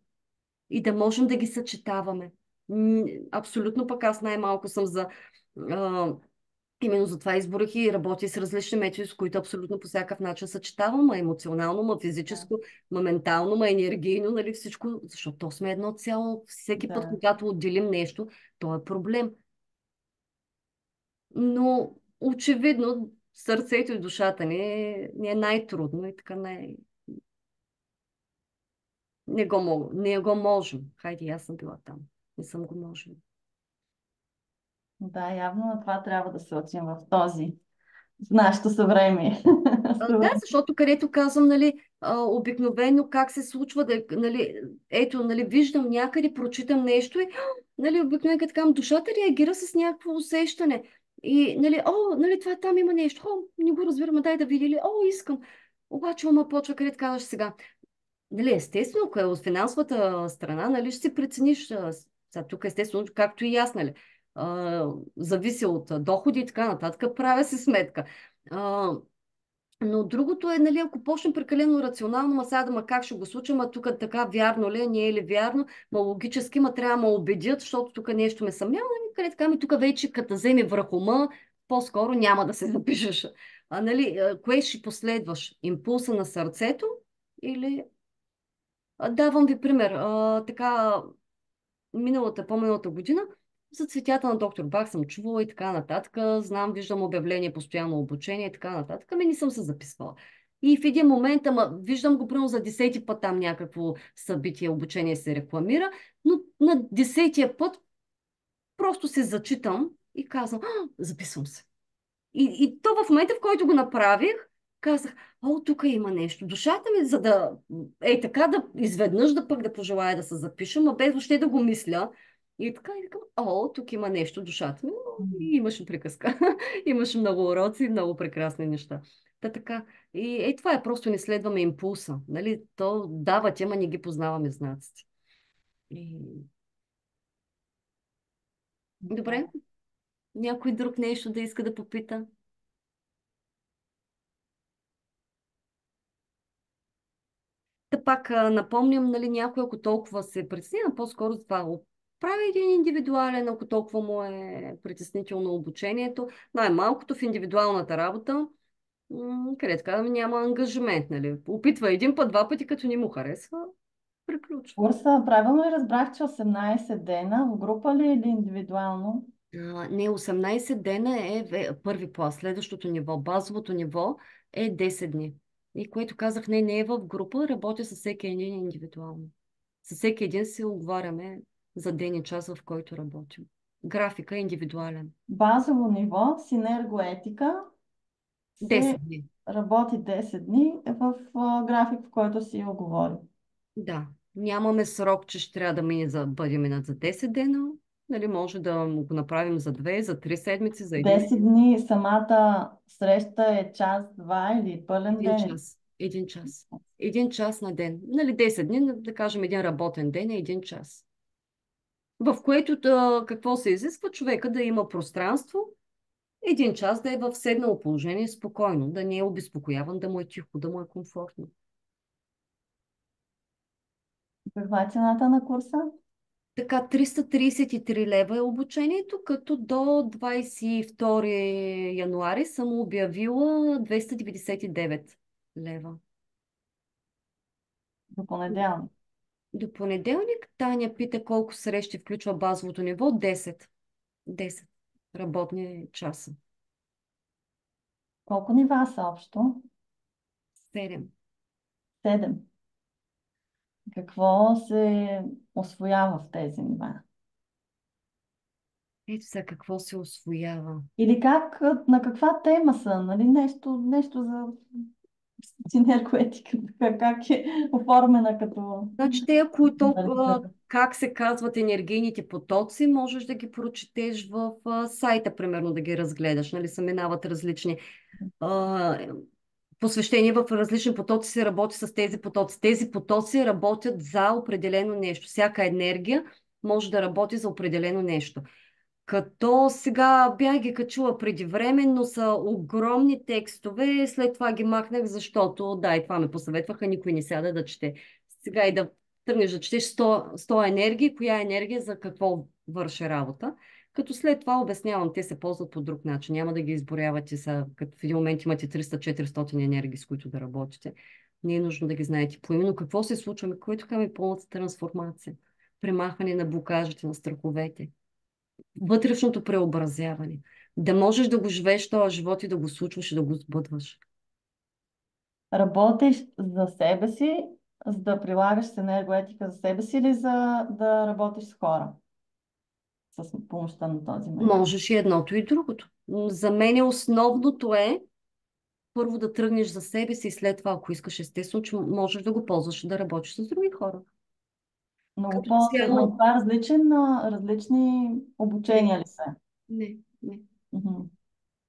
И да можем да ги съчетаваме. Абсолютно пък аз най-малко съм за... А, именно за това изборих и работя с различни методи, с които абсолютно по всякакъв начин съчетавам, ма емоционално, ма Да. физическо, ма ментално, ма енергийно, нали всичко, защото то сме едно цяло. Всеки път, Да. когато отделим нещо, то е проблем. Но очевидно сърцето и душата ни е най-трудно и така не го можем. Хайде, аз съм била там. Не съм го можела. Да, явно на това трябва да се учим в нашето съвремие. Да, защото където казвам, нали, обикновено как се случва, да, нали, ето, нали, виждам някъде, прочитам нещо и, нали, обикновено като казвам, душата реагира с някакво усещане. И, нали, нали, това там има нещо, не го разбирам, дай да види ли, искам. Обаче ума почва, където казваш сега. Нали, естествено, ако е от финансовата страна, нали, ще си прецениш, сега тук естествено, както и аз, нали, зависи от доходи и така нататък, правя си сметка. А, но другото е, нали, ако почнем прекалено рационално, сега как ще го случим, тук така вярно ли, не е ли вярно, логически, трябва да ме убедят, защото тук нещо ме съмнява, нали, къде така, тук вече като вземе върху ума, по-скоро няма да се запишеш. Нали, кое ще последваш? Импулса на сърцето или... Давам ви пример. Така, по-миналата година, за цветята на доктор Бах съм чувала и така нататък. Знам, виждам обявление, постоянно обучение и така нататък. Ами не съм се записвала. И в един момент, виждам го примерно за 10-ти път там някакво събитие, обучение се рекламира, но на 10-тия път просто се зачитам и казвам, записвам се. И то в момента, в който го направих, казах, тук има нещо. Душата ми, за да, така да изведнъж да пожелая да се запиша, без въобще да го мисля. И така, и така, тук има нещо, душата ми. И имаше приказка. Имаше много уроци и много прекрасни неща. Така. И това е, просто не следваме импулса. Нали? То дава, ама не ги познаваме знаците. И... Добре. Някой друг нещо да иска да попита? Та пак напомням, нали, някой, ако толкова се притеснява, по-скоро за това прави един индивидуален, ако толкова му е притеснително обучението. Най-малкото в индивидуалната работа, където казваме, няма ангажимент. Нали. Опитва един път, два пъти, като ни му харесва, приключва. Курса, правилно ли разбрах, че 18 дена в група ли или индивидуално? Не, 18 дена е първи план. Следващото ниво, базовото ниво е 10 дни. И което казах, не е в група, работя с всеки един индивидуално. С всеки един се оговаряме за ден и час, в който работим. Графика е индивидуален. Базово ниво, синергоетика, 10 се дни. работи 10 дни в график, в който си оговори. Да. Нямаме срок, че ще трябва да бъде минат за 10 дена. Нали, може да го направим за 2, за 3 седмици, за 10 1 ден. дни самата среща е час, два или пълен Един ден. час. Един час. Един час на ден. Нали, 10 дни, да кажем един работен ден е един час. В което какво се изисква? Човека да има пространство, един час да е в седнало положение спокойно, да не е обезпокояван, да му е тихо, да му е комфортно. Каква е цената на курса? Така, 333 лева е обучението, като до 22 януари съм обявила 299 лева. До понеделник. До понеделник Таня пита колко срещи включва базовото ниво. 10. 10 работни часа. Колко нива са общо? 7. 7. Какво се освоява в тези нива? Ето сега какво се освоява. Или на каква тема са, нали? Нещо за енергоетиката, как е оформена като Значи те, които, литература. как се казват енергийните потоци, можеш да ги прочетеш в сайта, примерно да ги разгледаш, нали, са минават различни а, посвещения в различни потоци, се работи с тези потоци. Тези потоци работят за определено нещо. Всяка енергия може да работи за определено нещо. Като сега бях ги качила преди време, но са огромни текстове, след това ги махнах, защото, да, и това ме посъветваха, никой не сяда да чете. Сега и да тръгнеш да четеш 100 енергии, коя енергия за какво върши работа. Като след това обяснявам, те се ползват по друг начин. Няма да ги изборявате, са, като в един момент имате 300-400 енергии, с които да работите. Не е нужно да ги знаете поименно. Какво се случва? Кой така ми пълната трансформация? Премахване на блокажите, на страховете, вътрешното преобразяване. Да можеш да го живееш този живот и да го случваш и да го сбъдваш. Работиш за себе си, за да прилагаш с енергоетика за себе си или за да работиш с хора с помощта на този метод? Можеш и едното и другото. За мен основното е първо да тръгнеш за себе си и след това, ако искаш, естествено, че можеш да го ползваш да работиш с други хора. Много Като по-трудно. И цяло, това различни обучения ли са? не, не. Мгм.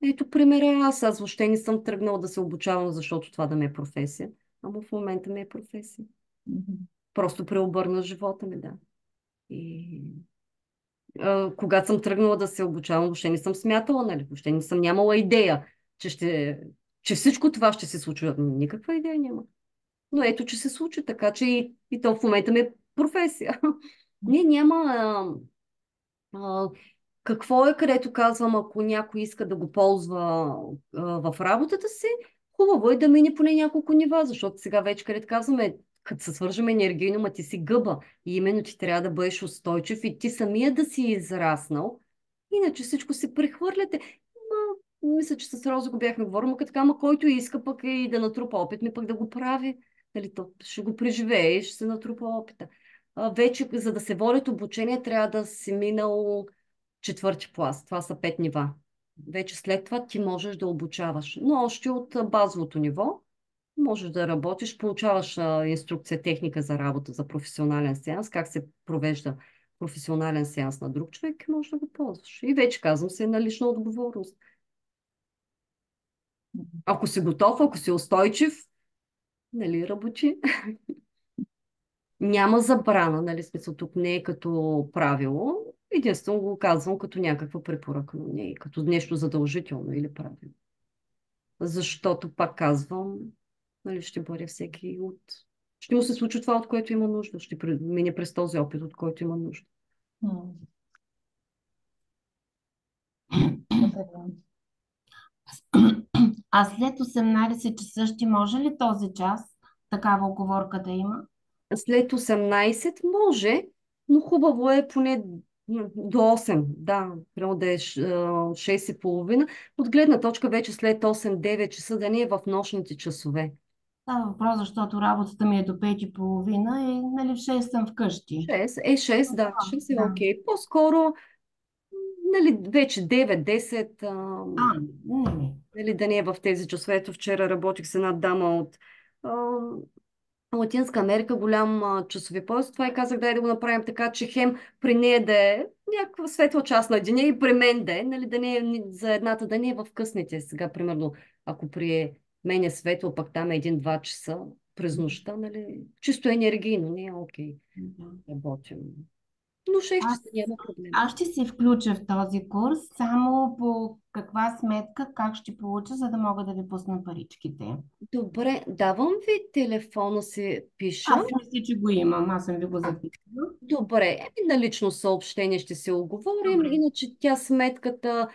Ето примера, аз въобще не съм тръгнала да се обучавам, защото това да ми е професия. Ама в момента ми е професия. Мгм. Просто преобърна живота ми, да. И когато съм тръгнала да се обучавам, въобще не съм смятала, нали, въобще не съм нямала идея, че всичко това ще се случи. Никаква идея няма. Но ето, че се случи, така че и то в момента ми е професия. Не, няма. А, какво е, където казвам, ако някой иска да го ползва в работата си, хубаво е да мине поне няколко нива, защото сега вече, където казваме, като се свържем енергийно, ма ти си гъба и именно ти трябва да бъдеш устойчив и ти самия да си израснал, иначе всичко се прехвърляте. Мисля, че с Роза го бяхме говорили, но така, ма който иска пък и да натрупа опит, ми пък да го прави. Нали, то ще го преживее и ще се натрупа опита. Вече, за да се водят обучение, трябва да си минал четвърти клас. Това са 5 нива. Вече след това ти можеш да обучаваш. Но още от базовото ниво можеш да работиш, получаваш инструкция, техника за работа, за професионален сеанс, как се провежда професионален сеанс на друг човек и можеш да го ползваш. И вече казвам се на лична отговорност. Ако си готов, ако си устойчив, нали, работи. Няма забрана, нали, смисъл тук не е като правило. Единствено го казвам като някаква препоръка, но не е като нещо задължително или правило. Защото, пак казвам, нали, ще бъде всеки от... Ще му се случи това, от което има нужда. Ще мине през този опит, от който има нужда. М. Благодаря. А след 18 часа ще може ли този час такава оговорка да има? След 18 може, но хубаво е поне до 8. Да, примерно да е 6:30. От гледна точка вече след 8-9 часа да не е в нощните часове. Става въпрос, защото работата ми е до 5:30 и нали, в 6 съм вкъщи. 6, да, 6 е Да. окей. По-скоро, нали, вече 9-10, Не. нали, да не е в тези часове. Ето вчера работих с една дама от Латинска Америка, голям часови пояс. Това и казах, дай да го направим така, че хем при нея да е някаква светла част на деня и при мен да е, нали, да не е за едната, да не е в късните. Сега, примерно, ако при мен е светло, пък там е 1-2 часа през нощта, нали, чисто енергийно, не е окей. Да. Работим. Но 6 Аз, часа няма проблем. аз ще се включа в този курс, само по каква сметка, как ще получа, за да мога да ви пусна паричките. Добре, давам ви телефона си, пиша. Аз мисля, че го имам. Аз съм ви го записала. Добре, на лично съобщение ще се оговорим, Добре. иначе тя сметката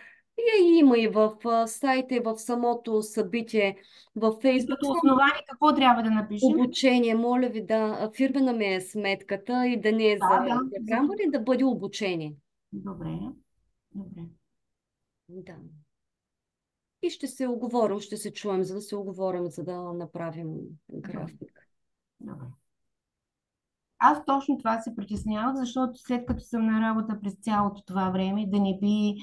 я има и в сайта, и в самото събитие, във И Фейсбук. като основание какво трябва да напишем? Обучение, моля ви да, фирмена ми е сметката и да не е за Да. програмване, да бъде обучение. Добре. Добре. Да. И ще се оговорим, ще се чуем, за да се оговорим, за да направим график. Добре. Аз точно това се притеснявах, защото след като съм на работа през цялото това време, да не би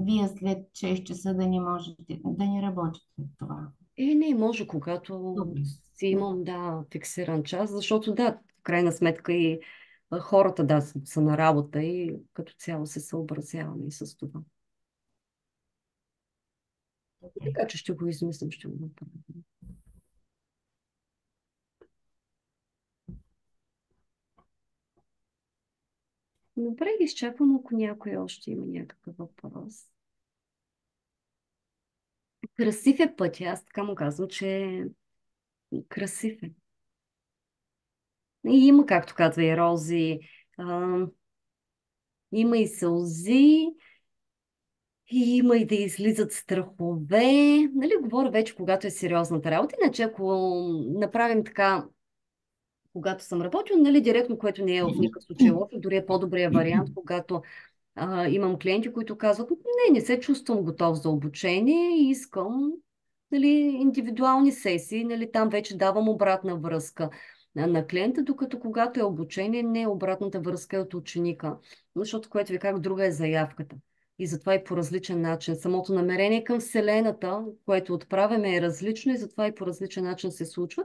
вие след 6 часа да не можете да не работите това. Не, може, когато Добре. си имам, да, фиксиран час, защото да, в крайна сметка и хората, да, са на работа и като цяло се съобразяваме и с това. Така че ще го измислям, ще го направя. Добре, изчаквам, ако някой още има някакъв въпрос. Красив е пътя, аз така му казвам, че красив е. И има, както казва, и рози, а, има и сълзи, и има и да излизат страхове. Нали, говоря вече, когато е сериозната работа. Иначе, ако направим така, когато съм работил, нали, директно, което не е в никакъв случай лошо, дори е по-добрият вариант, когато имам клиенти, които казват, не се чувствам готов за обучение и искам, нали, индивидуални сесии, нали, там вече давам обратна връзка на клиента, докато когато е обучение, не обратната връзка е от ученика. Защото, което ви как друга е заявката. И затова и по различен начин. Самото намерение към Вселената, което отправяме, е различно и затова и по различен начин се случва.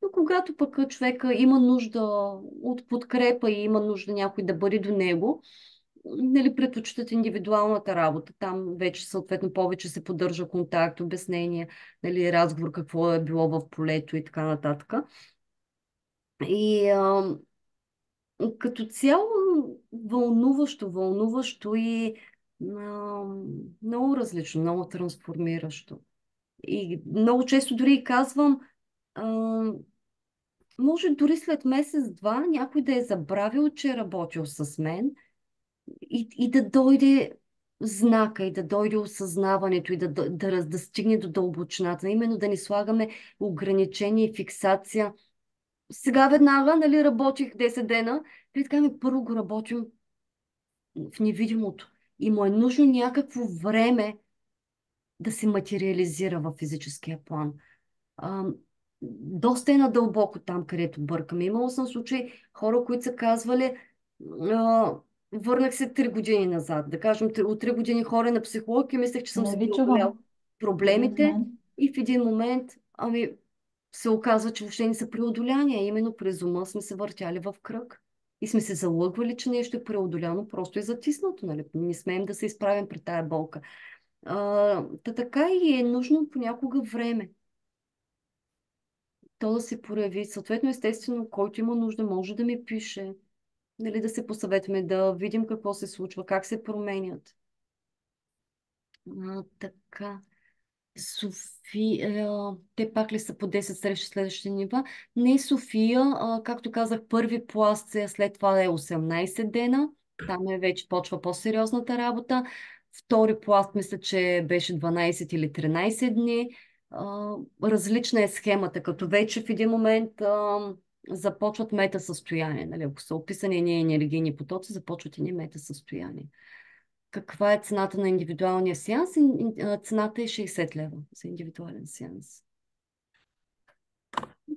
Но когато пък човека има нужда от подкрепа и има нужда някой да бъде до него, нали, предпочитат индивидуалната работа. Там вече съответно повече се поддържа контакт, обяснение, нали, разговор какво е било в полето и така нататък. И като цяло вълнуващо и много различно, много трансформиращо. И много често дори и казвам, може дори след месец-два някой да е забравил, че е работил с мен и да дойде знака, и да дойде осъзнаването, и да стигне до дълбочината. Именно да ни слагаме ограничение и фиксация. Сега веднага, нали, работих 10 дена, и така първо го работим в невидимото. И му е нужно някакво време да се материализира в физическия план. А, доста е надълбоко там, където бъркаме. Имала съм случаи хора, които са казвали, а, върнах се 3 години назад. Да кажем, от 3 години хора на психолог и мислех, че съм Не се ви преодолял чувам. Дори от проблемите мен. и в един момент, се оказва, че въобще не са преодоляни, а именно през ума сме се въртяли в кръг. И сме се залъгвали, че нещо е преодоляно, просто е затиснато, нали? Не смеем да се изправим при тая болка. Така и е нужно понякога време то да се прояви. Съответно, естествено, който има нужда, може да ми пише, нали, да се посъветваме, да видим какво се случва, как се променят. Така. София, те пак ли са по 10 срещи следващите нива? Не, София, както казах, първи пласт е, след това е 18 дена. Там вече почва по-сериозната работа. Втори пласт, мисля, че беше 12 или 13 дни. Различна е схемата, като вече в един момент започват метасъстояние. Нали? Ако са описани ние енергийни потоци, започват и ни метасъстояние. Каква е цената на индивидуалния сеанс? Цената е 60 лева за индивидуален сеанс.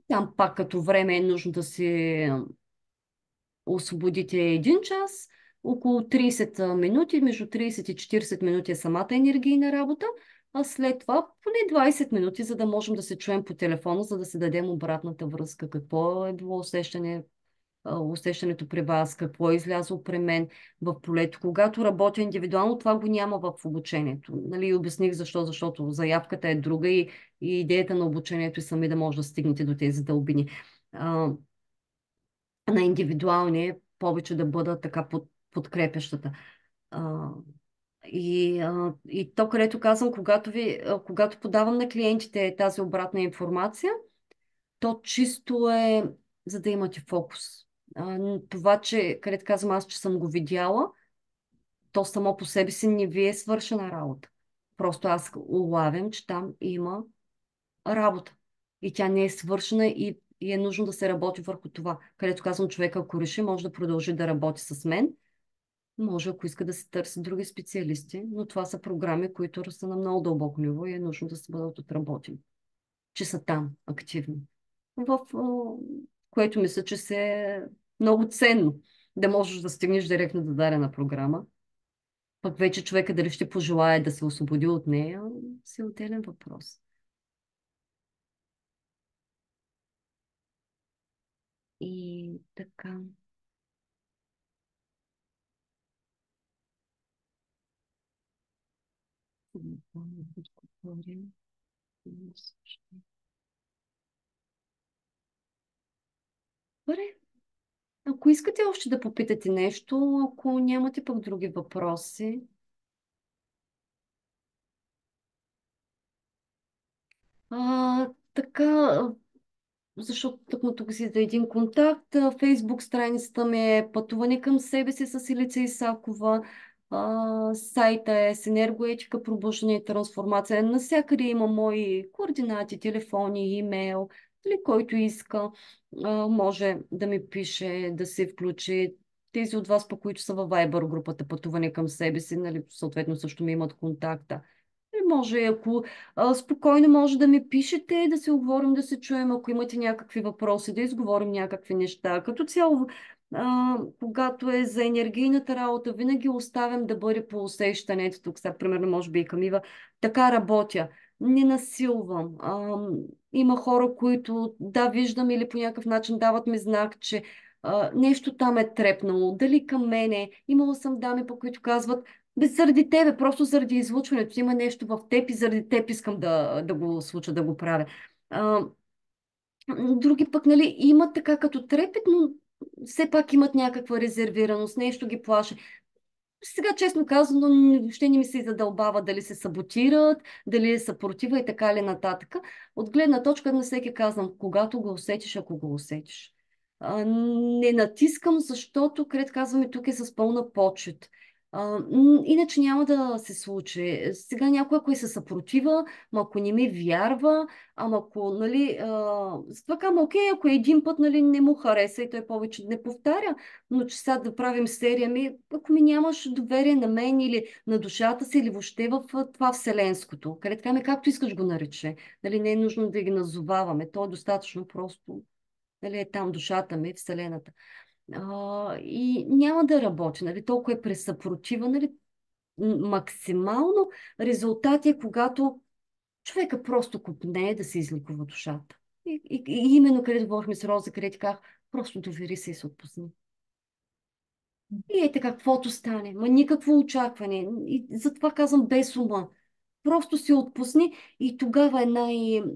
Там пак като време е нужно да си освободите 1 час, около 30 минути, между 30 и 40 минути е самата енергийна работа, а след това поне 20 минути, за да можем да се чуем по телефона, за да се дадем обратната връзка. Какво е било усещането при вас, какво е излязло при мен в полето. Когато работя индивидуално, това го няма в обучението. Нали, обясних защо, защото заявката е друга и идеята на обучението е сами да може да стигнете до тези дълбини. На индивидуални е повече да бъда така подкрепящата. А, и то, където казвам, когато подавам на клиентите тази обратна информация, то чисто е за да имате фокус. Това, че, където казвам аз, че съм го видяла, то само по себе си не ви е свършена работа. Просто аз улавям, че там има работа. И тя не е свършена и е нужно да се работи върху това. Където казвам, човека, ако реши, може да продължи да работи с мен. Може, ако иска да се търси други специалисти, но това са програми, които са на много дълбоко ниво и е нужно да се бъдат отработени. Че са там, активни. В което мисля, че се е много ценно. Да можеш да стигнеш директно до дадена програма. Пък вече човека дали ще пожелае да се освободи от нея, си е отделен въпрос. И така. Добре. Ако искате още да попитате нещо, ако нямате пък други въпроси. Така, защото тук си за един контакт. Фейсбук страницата ми е Пътуване към себе си с Илица Исакова. Сайта е с енергоетика, пробуждане и трансформация. Насякъде има мои координати, телефони, имейл. Или който иска, може да ми пише, да се включи. Тези от вас, по които са във Viber групата Пътуване към себе си, нали, съответно също ми имат контакта. Може, ако спокойно може да ми пишете, да се оговорим, да се чуем, ако имате някакви въпроси, да изговорим някакви неща. Като цяло, когато е за енергийната работа, винаги оставям да бъде по усещането. Тук сега, примерно, може би и Камива, така работя. Не насилвам. Има хора, които, да, виждам или по някакъв начин дават ми знак, че нещо там е трепнало. Дали към мене. Имала съм дами, по които казват, без заради тебе, просто заради излучването. Има нещо в теб и заради теб искам да го случа, да го правя. А, други пък, нали, имат така като трепет, но все пак имат някаква резервираност, нещо ги плаши. Сега, честно казано, въобще не ми се задълбава дали се саботират, дали е съпротива и така ли нататък. От гледна точка на всеки казвам, когато го усетиш, ако го усетиш. Не натискам, защото, кред казваме, тук е с пълна почет. Иначе няма да се случи. Сега някой, ако се съпротива, ма ако не ми вярва, ама ако, нали, това казвам, окей, ако един път, нали, не му хареса и той повече не повтаря, но че сега да правим серия ми, ако ми нямаш доверие на мен или на душата си, или въобще в това вселенското, където така както искаш го нарече, нали, не е нужно да ги назоваваме, то е достатъчно просто, нали, е там душата ми, вселената. И няма да работи, нали, толкова е пресъпротива, нали, максимално резултат е, когато човека просто купне да се изликува душата. И именно където говорихме с Роза, където казах, просто довери се и се отпусни. И е така, каквото стане. Ма никакво очакване. И затова казвам без ума. Просто си отпусни и тогава е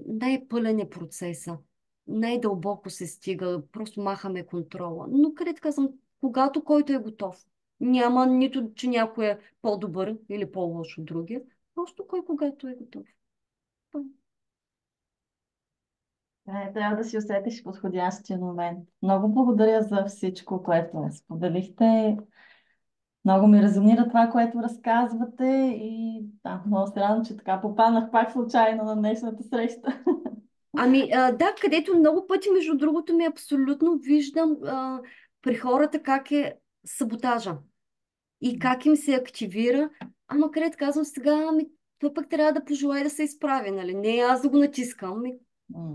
най-пълен е процеса. Най-дълбоко се стига. Просто махаме контрола. Но където казвам, когато който е готов. Няма нито, че някой е по-добър или по-лош от другия. Просто кой когато е готов. Трябва да си усетиш подходящия момент. Много благодаря за всичко, което споделихте. Много ми резонира това, което разказвате и да, много се радвам, че така попаднах пак случайно на днешната среща. Да, където много пъти, между другото, ми абсолютно виждам при хората как е саботажа и как им се активира. Ама където казвам сега, това пък трябва да пожелая да се изправи, нали? Не аз да го натискам.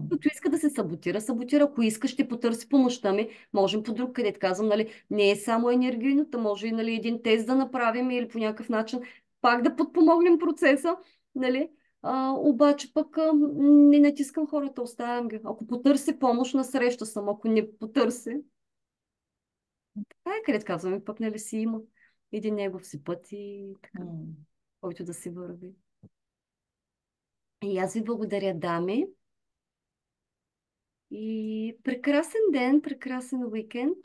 Който иска да се саботира, саботира. Ако иска, ще потърси помощта ми. Можем по друг където казвам, нали? Не е само енергийната, може и, нали, един тест да направим или по някакъв начин пак да подпомогнем процеса, нали? Обаче пък не натискам хората, оставям ги. Ако потърси помощ, насреща съм. Ако не потърси, това е където казваме, пък нали си има един негов си път и така, който да си върви. И аз ви благодаря, дами. И прекрасен ден, прекрасен уикенд.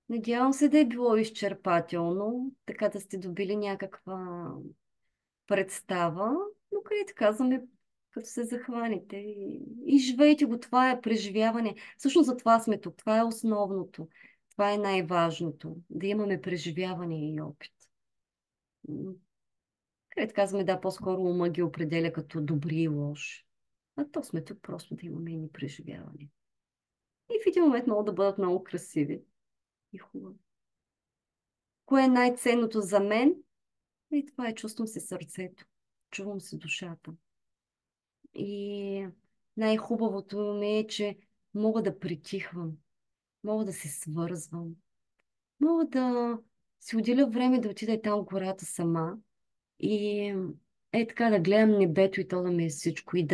Надявам се да е било изчерпателно, така да сте добили някаква представа, но където казваме, като се захваните и живейте го, това е преживяване. Всъщност за това сме тук, това е основното, това е най-важното, да имаме преживяване и опит. Където казваме, да, по-скоро ума ги определя като добри и лоши. А то сме тук просто да имаме и преживяване. И в един момент могат да бъдат много красиви и хубави. Кое е най-ценното за мен? И това е чувствам се сърцето. Чувам се душата. И Най-хубавото ми е, че мога да притихвам, мога да се свързвам, мога да си отделя време да отида там в гората сама и така да гледам небето и то да ми е всичко и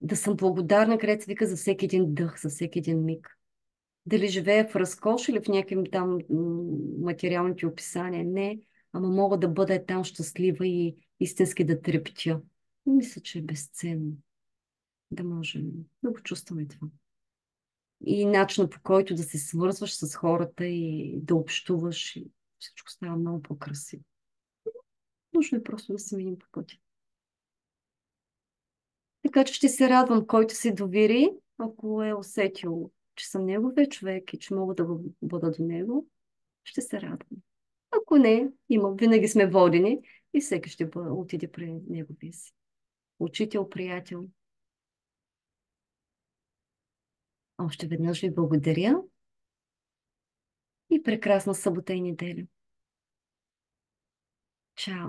да съм благодарна, където се вика, за всеки един дъх, за всеки един миг. Дали живея в разкош или в някакви там материалните описания, не, ама мога да бъда там щастлива и истински да трептя. Мисля, че е безценно да можем да го чувстваме това. И начинът, по който да се свързваш с хората и да общуваш, и всичко става много по-красиво. Нужно е просто да се минем по пътя. Така че ще се радвам, който се довери, ако е усетил, че съм неговия човек и че мога да го бъда до него, ще се радвам. Ако не, винаги сме водени и всеки ще отиде при неговия си. Учител, приятел. Още веднъж ви благодаря и прекрасна събота и неделя. Чао!